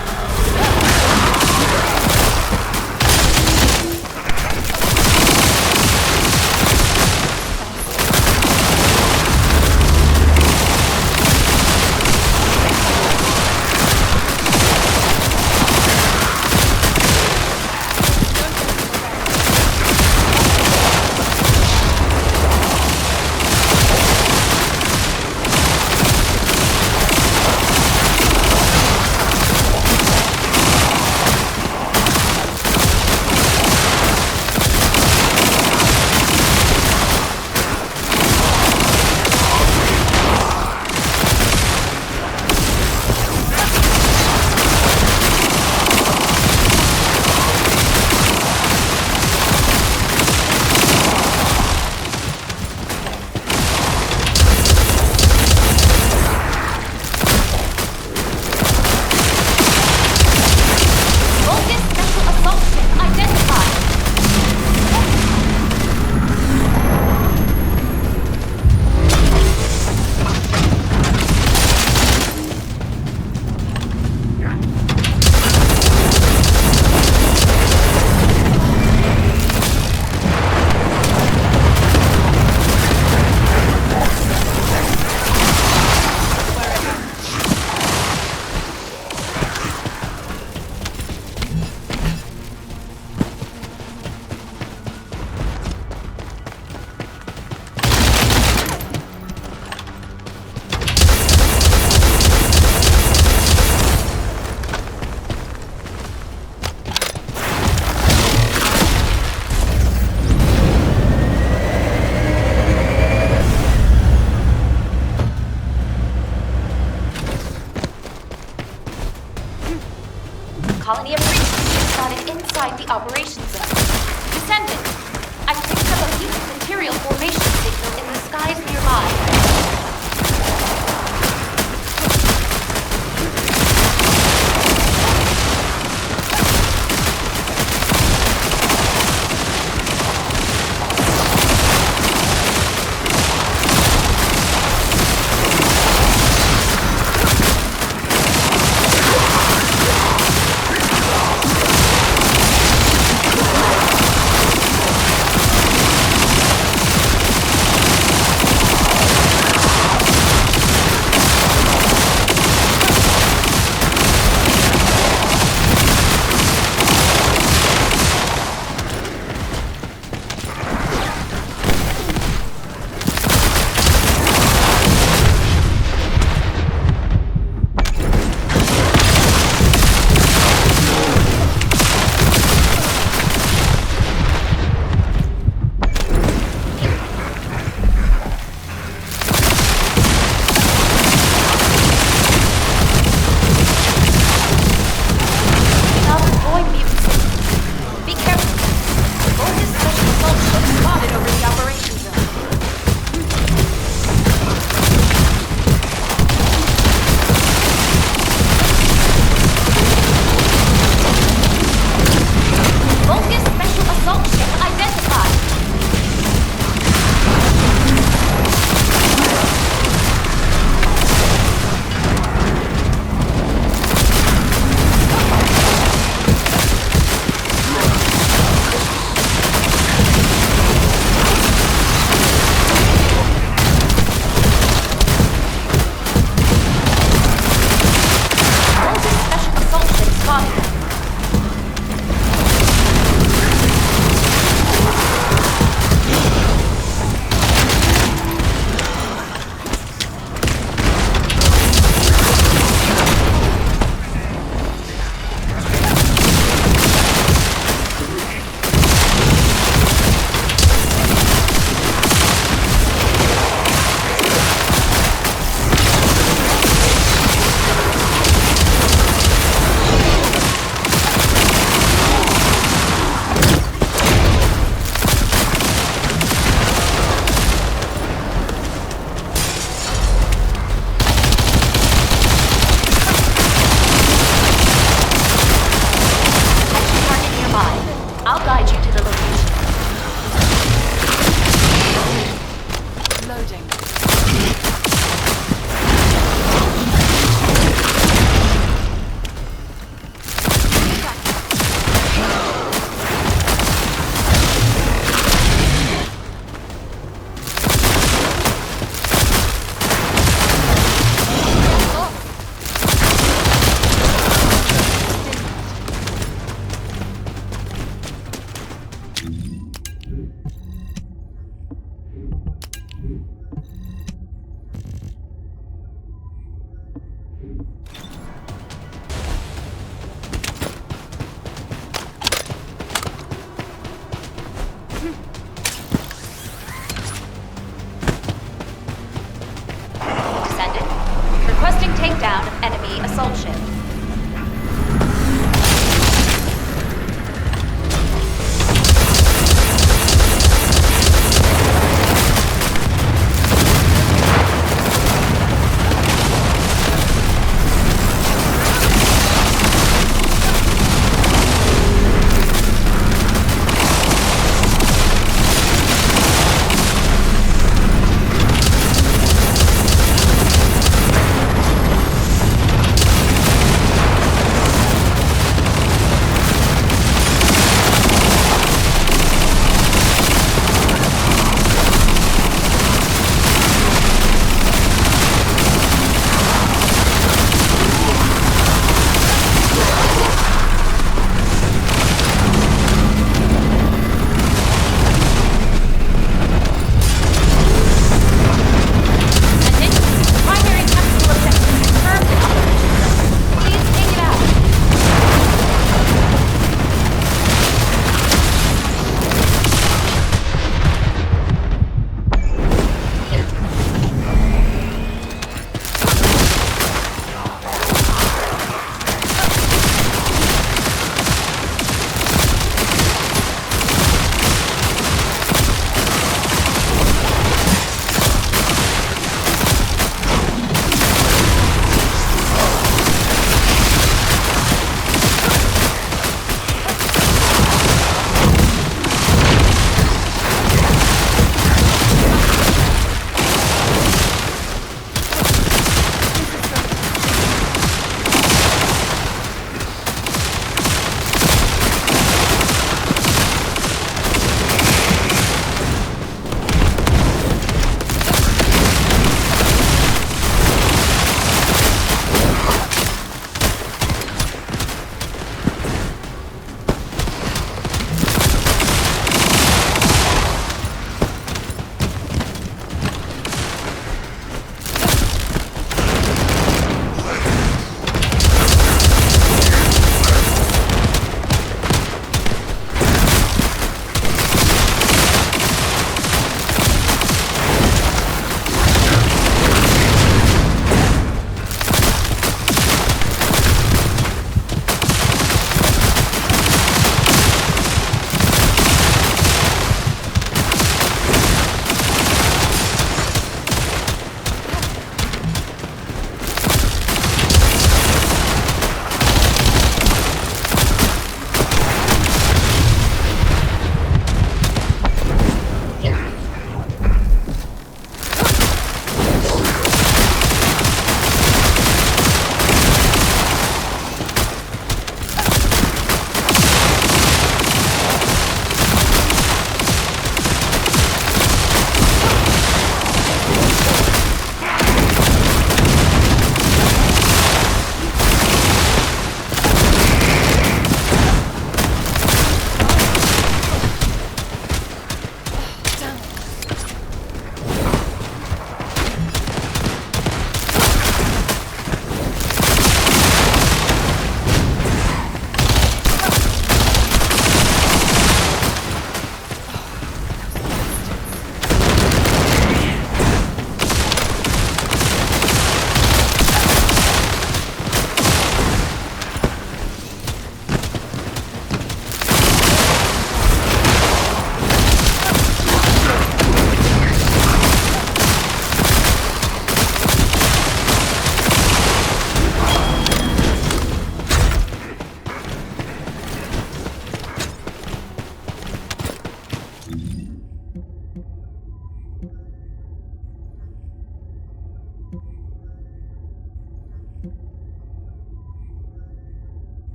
takedown of enemy assault ship.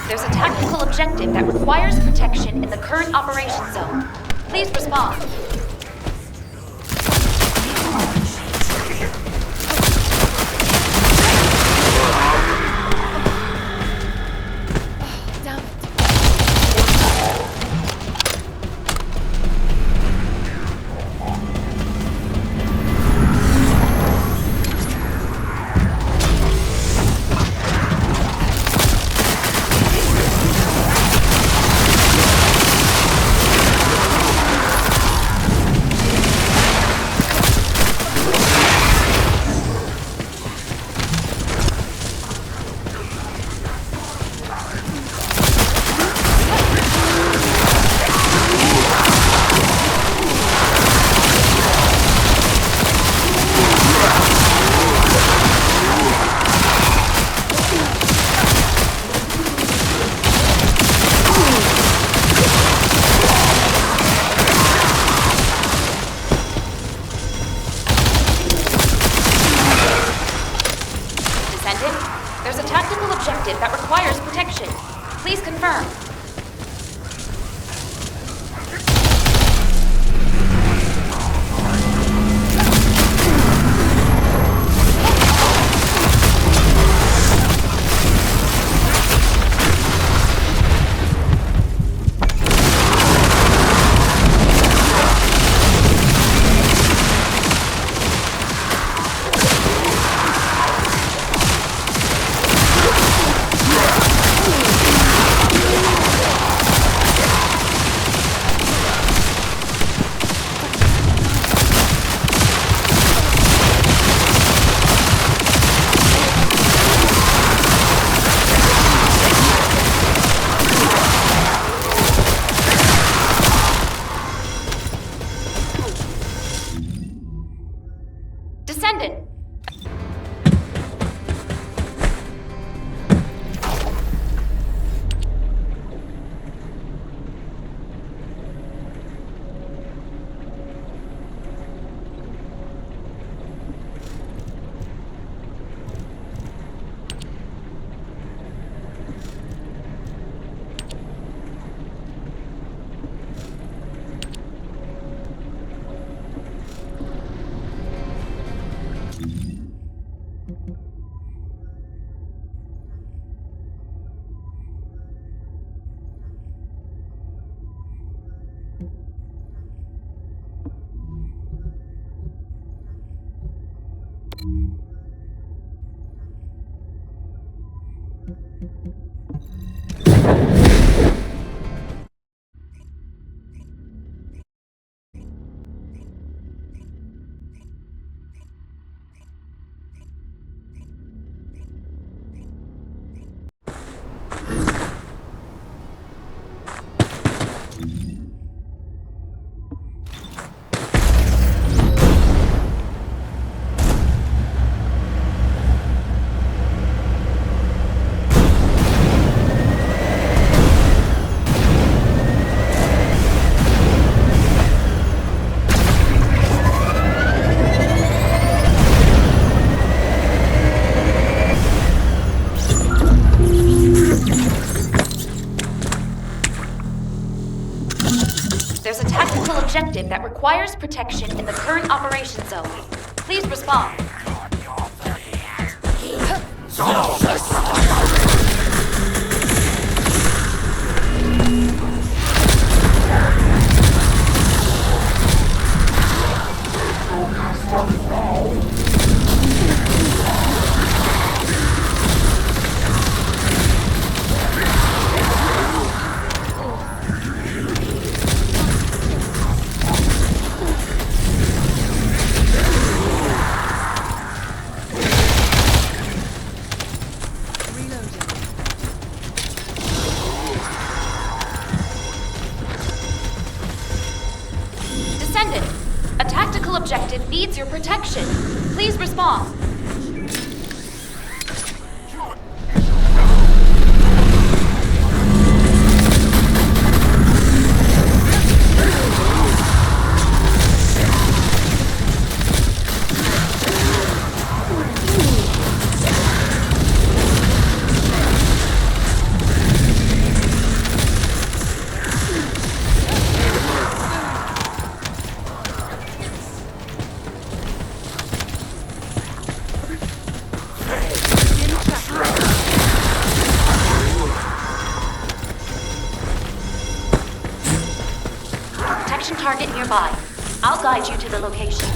There's a tactical objective that requires protection in the current operation zone. Please respond. There's a tactical objective that requires protection. Please confirm. Descendant! There's a tactical objective that requires protection in the current operation zone. Please respond. Descendant, a tactical objective needs your protection. Please respond. Target nearby. I'll guide you to the location.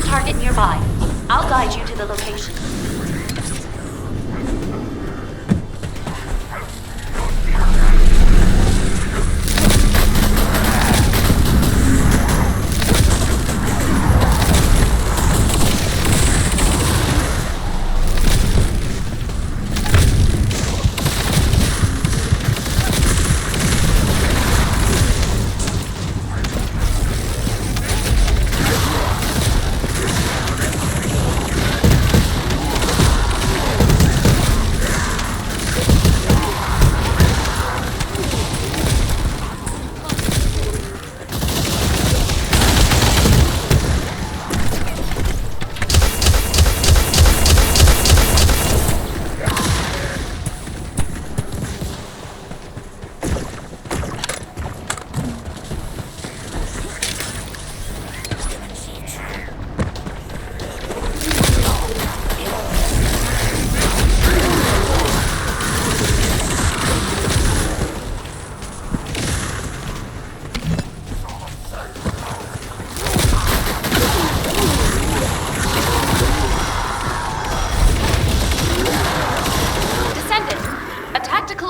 Target nearby. I'll guide you to the location.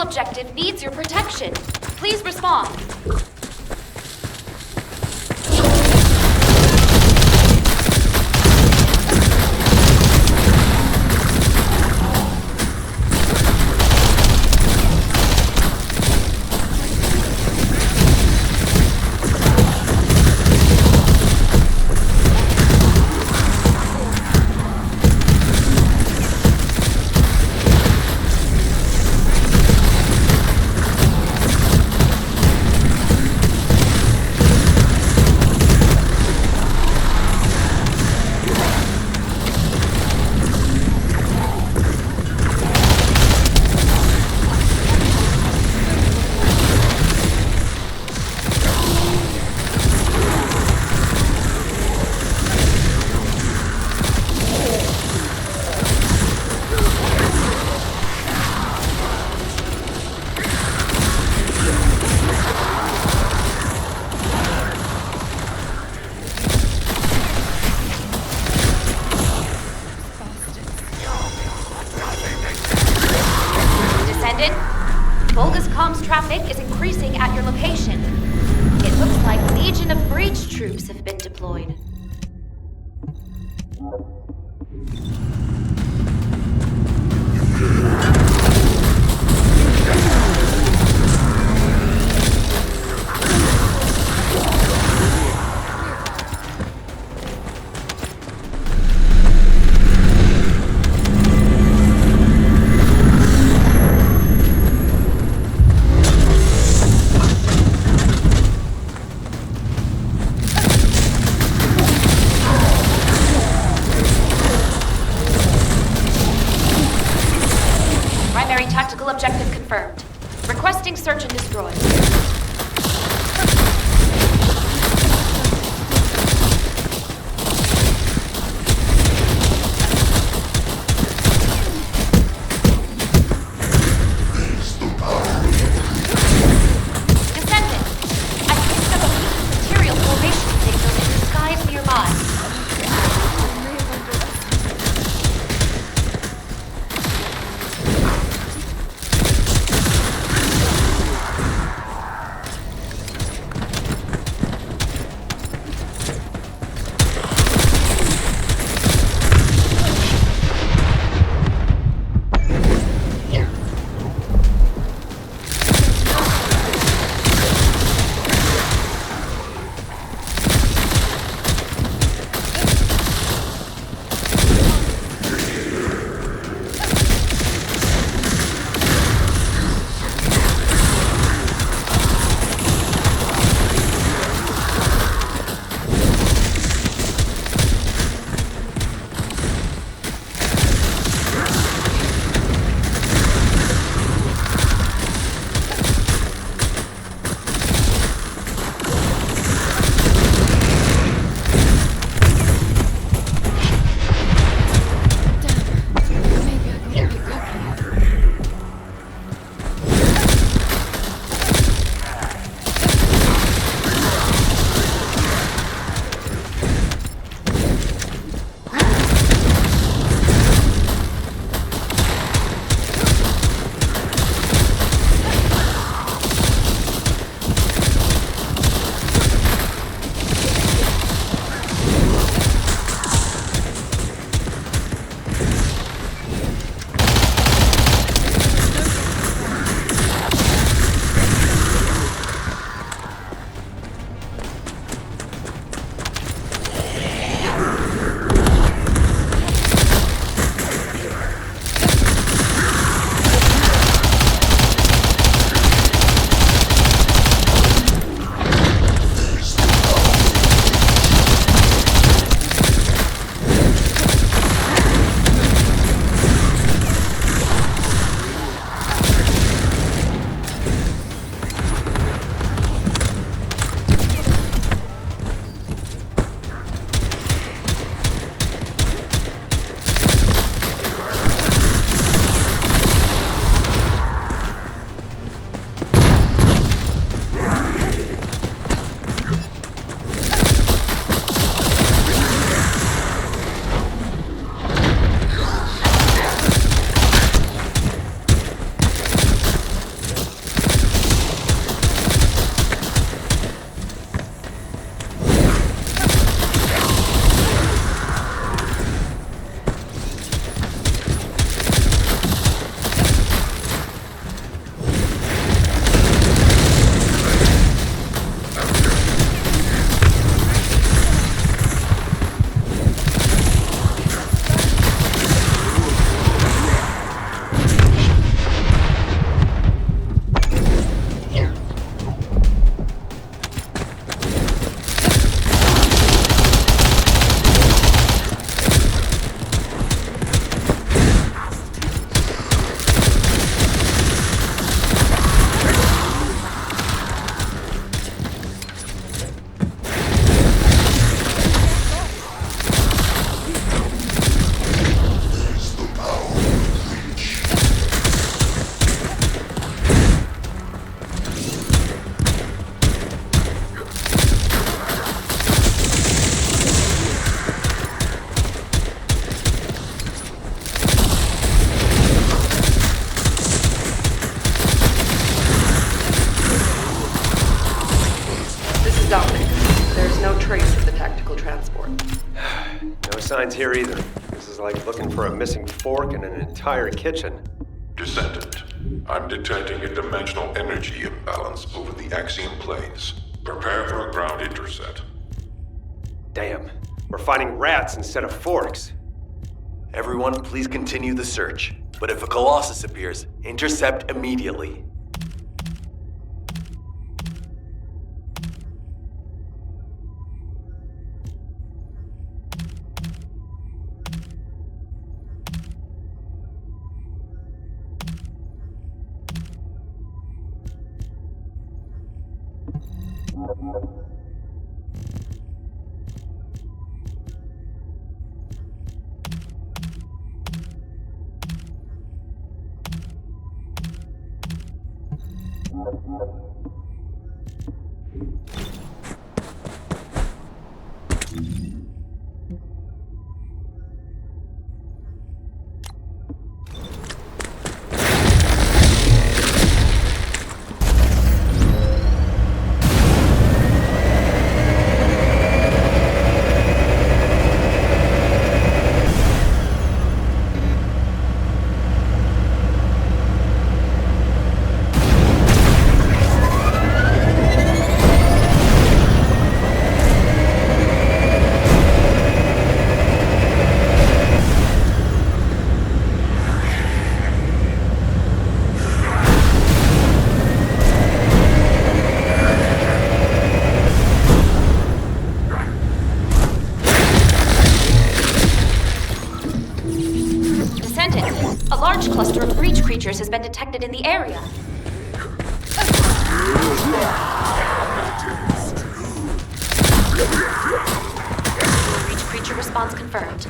Objective needs your protection. Please respond. Volga's comms traffic is increasing at your location. It looks like Legion of Breach troops have been deployed. confirmed. Requesting search and destroy. Descendant, I picked up a piece of material formation signal in the skies nearby. signs here either. This is like looking for a missing fork in an entire kitchen. Descendant, I'm detecting a dimensional energy imbalance over the axiom planes. Prepare for a ground intercept. Damn, we're finding rats instead of forks. Everyone, please continue the search. But if a Colossus appears, intercept immediately. A large cluster of breach creatures has been detected in the area. Breach creature response confirmed.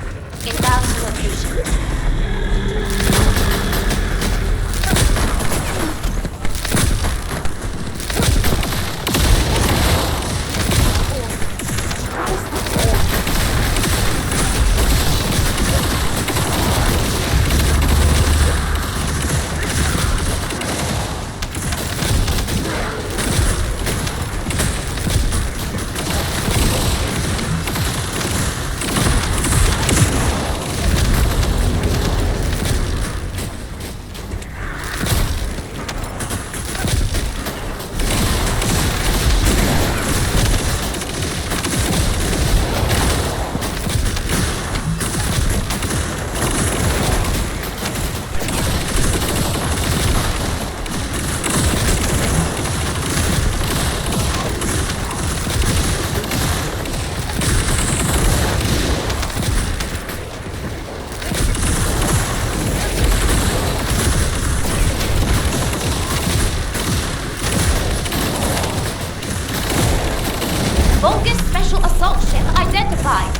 Inbound to location. Vulgus Special Assault Ship identified.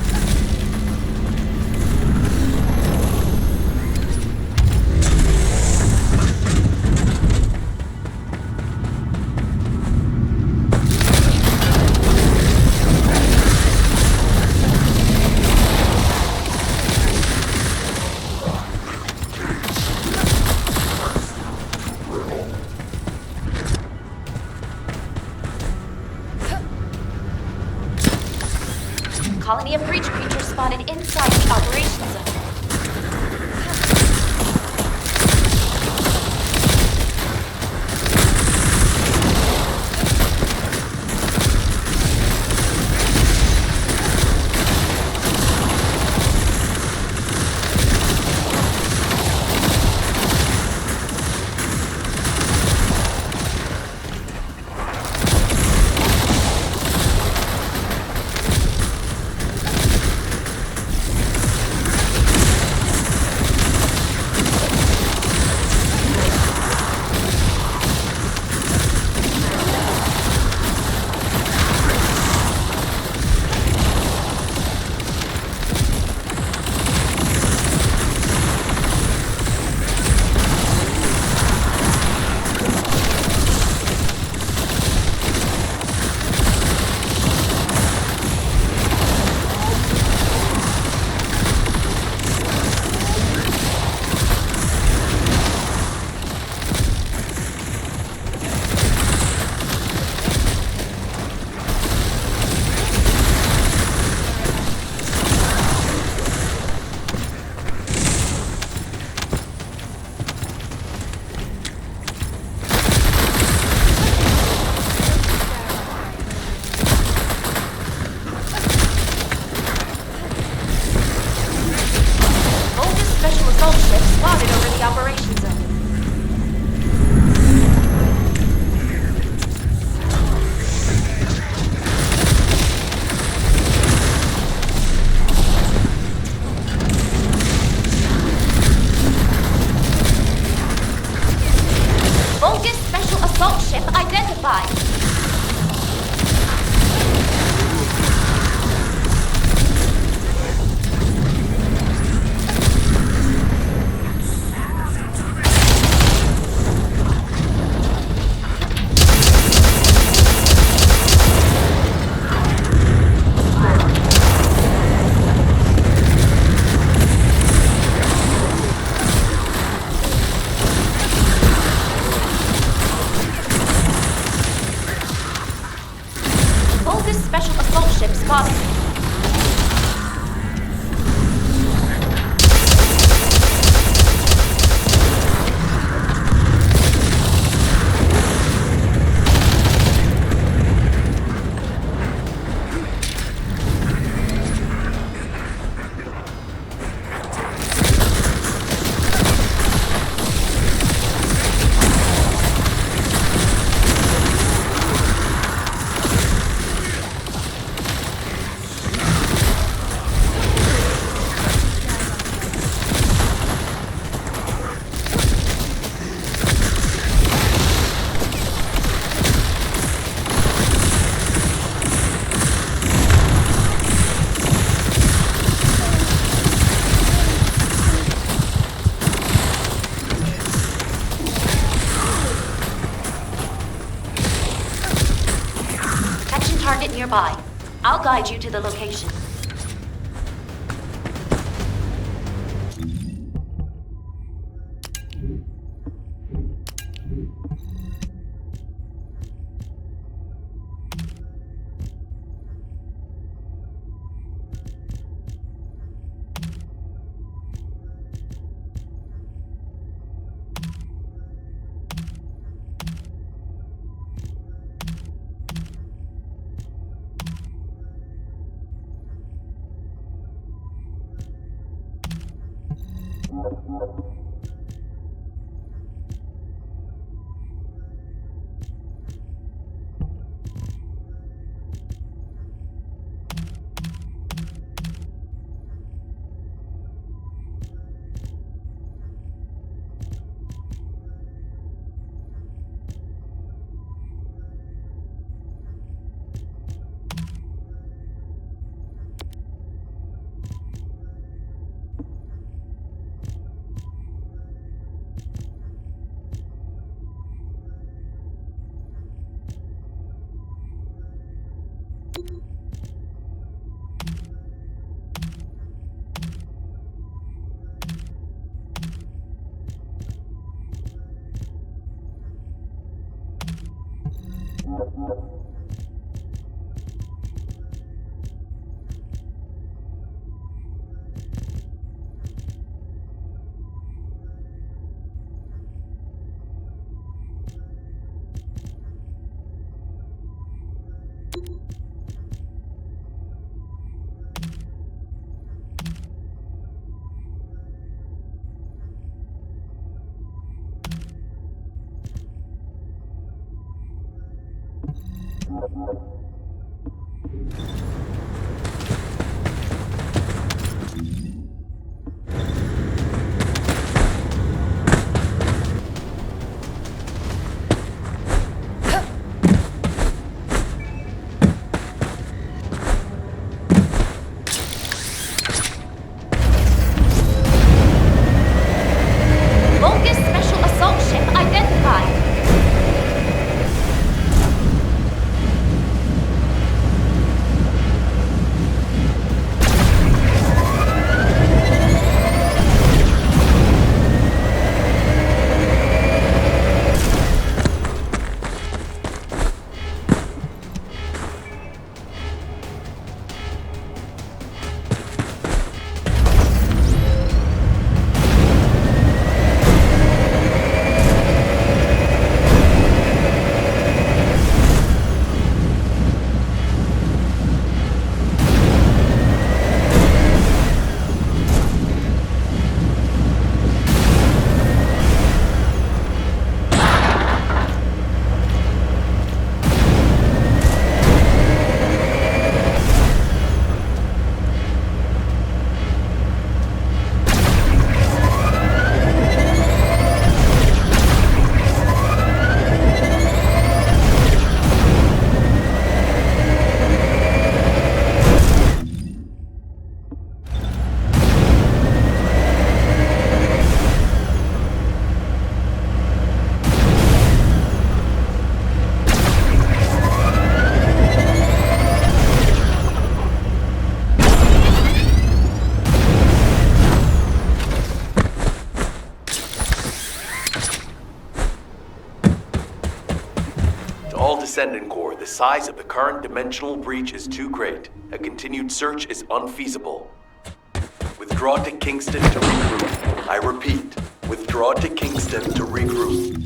Colony of breach creatures spotted inside the operations zone. Copy. Target nearby. I'll guide you to the location. Descendant Core, the size of the current dimensional breach is too great. A continued search is unfeasible. Withdraw to Kingston to regroup. I repeat, withdraw to Kingston to regroup.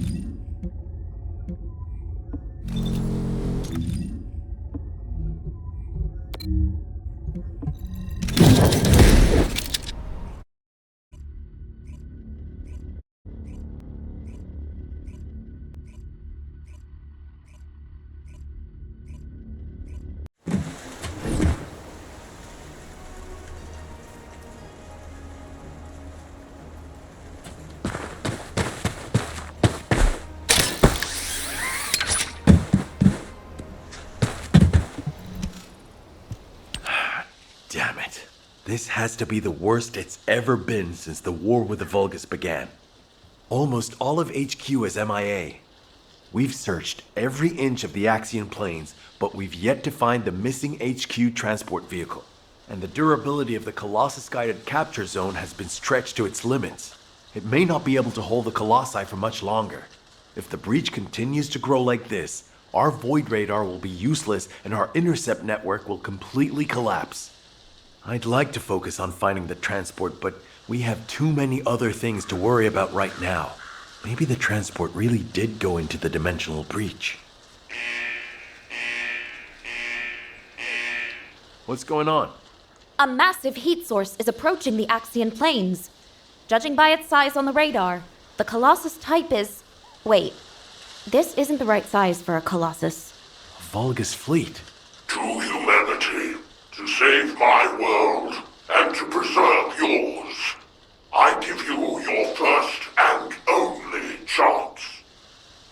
Damn it. This has to be the worst it's ever been since the war with the Vulgus began. Almost all of HQ is MIA. We've searched every inch of the Axian plains, but we've yet to find the missing HQ transport vehicle. And the durability of the Colossus-guided capture zone has been stretched to its limits. It may not be able to hold the Colossi for much longer. If the breach continues to grow like this, our void radar will be useless and our intercept network will completely collapse. I'd like to focus on finding the transport, but we have too many other things to worry about right now. Maybe the transport really did go into the dimensional breach. What's going on? A massive heat source is approaching the Axian plains. Judging by its size on the radar, the Colossus type is... Wait, this isn't the right size for a Colossus. A Vulgus fleet. To humanity, to save my world, and to preserve yours, I give you your first and only chance.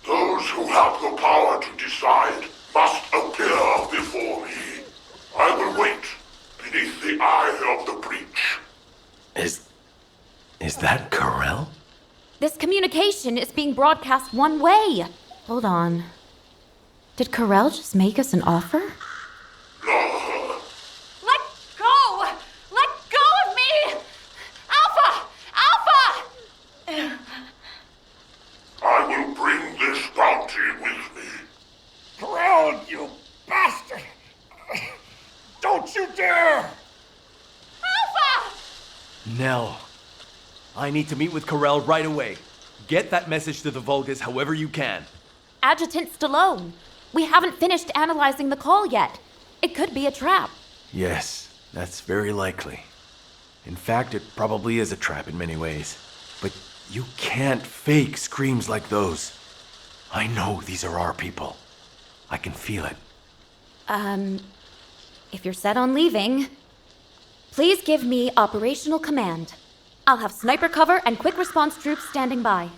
Those who have the power to decide must appear before me. I will wait beneath the eye of the breach. Is that Corel? This communication is being broadcast one way. Hold on. Did Corel just make us an offer? Let go! Let go of me! Alpha! Alpha! I will bring this bounty with me. Corral, you bastard! Don't you dare! Alpha! Nell, I need to meet with Corel right away. Get that message to the Vulgus however you can. Adjutant Stallone, we haven't finished analyzing the call yet. It could be a trap. Yes, that's very likely. In fact, it probably is a trap in many ways. But you can't fake screams like those. I know these are our people. I can feel it. If you're set on leaving, please give me operational command. I'll have sniper cover and quick response troops standing by.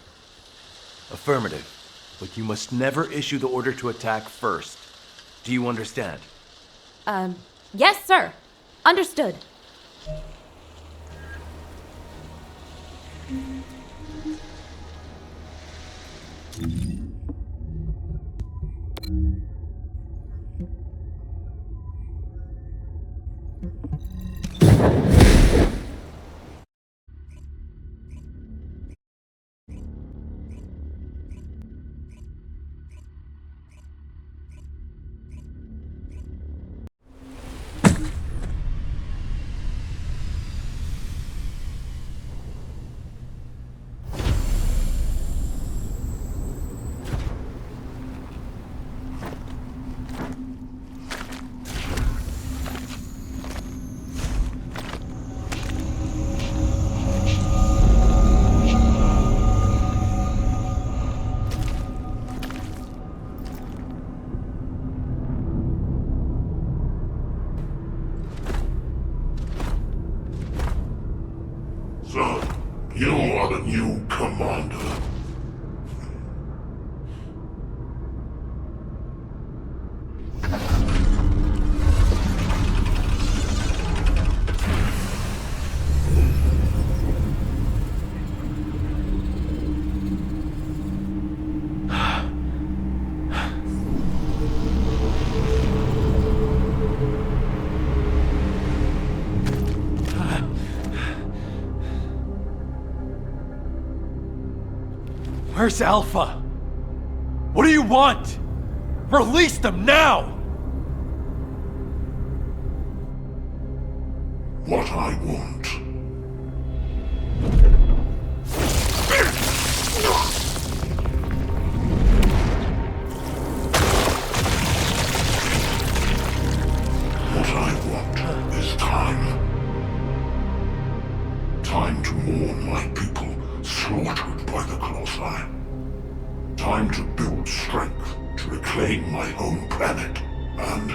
Affirmative. But you must never issue the order to attack first. Do you understand? Yes, sir. Understood. Son, you are the new commander. Where's Alpha? What do you want? Release them now! What I want. What I want is time. Time to mourn my people slaughtered by the Colossi. Time to build strength to reclaim my home planet. And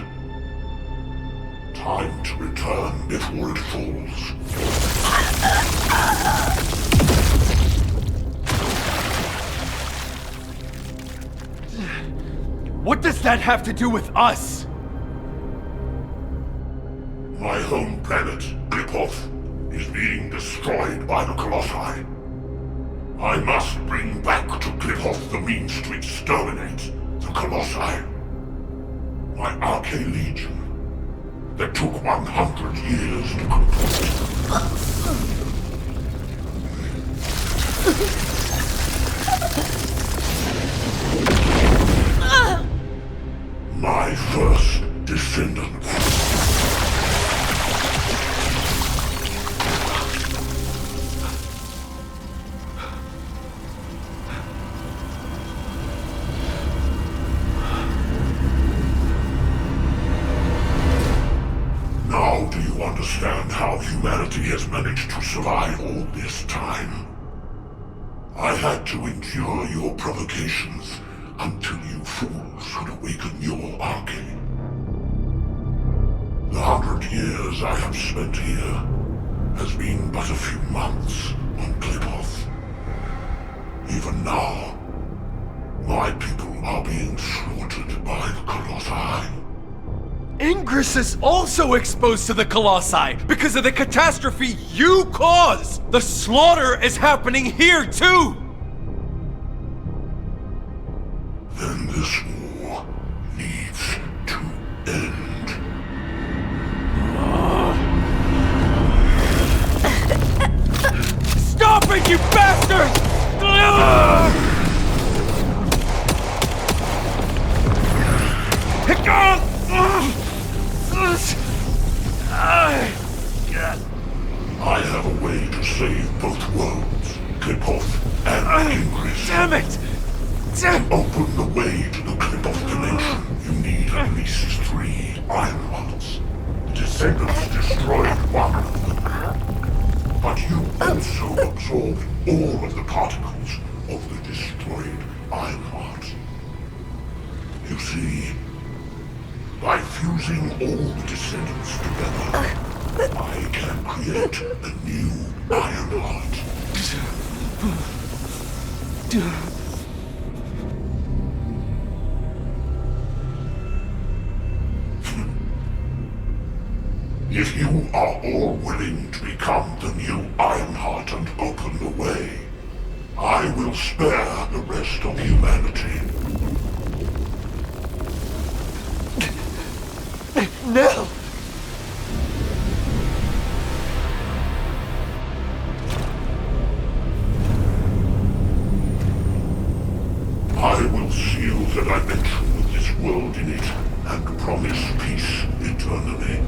time to return before it falls. What does that have to do with us? My home planet, Klipoth, is being destroyed by the Colossi. I must bring back to Klipoth the means to exterminate the Colossi. My Arche Legion, that took 100 years to complete. My first descendant. Now do you understand how humanity has managed to survive all this time? I had to endure your provocations until you fools could awaken your Arche. The 100 years I have spent here has been but a few months on Klipoth. Even now, my people are being slaughtered by the Colossi. Ingress is also exposed to the Colossi because of the catastrophe you caused! The slaughter is happening here too! Then this war needs to end. Stop it, you bastards! I have a way to save both worlds, Klipoth and Ingress. Damn it! To open the way to the Klipoth dimension, you need at least 3 Iron Hearts. The Descendants destroyed one of them. But you also absorbed all of the particles of the destroyed Iron Heart. You see, by fusing all the Descendants together, I can create a new Iron Heart. If you are all willing to become the new Ironheart and open the way, I will spare the rest of humanity. No! I will seal the dimension with this world in it and promise peace eternally.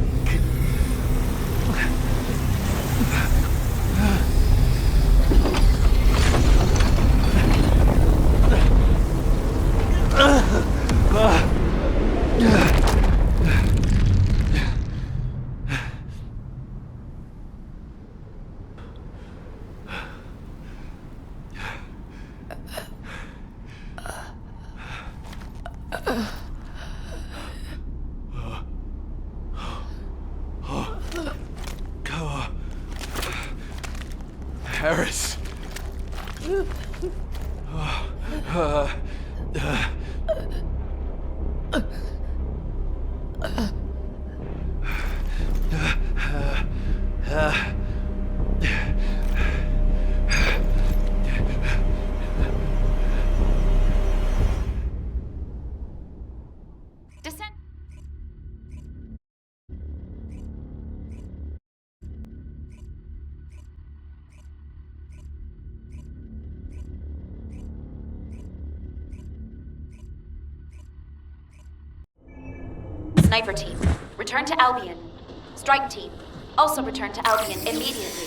Harris. Descend. Sniper team, return to Albion. Strike team, also return to Albion immediately.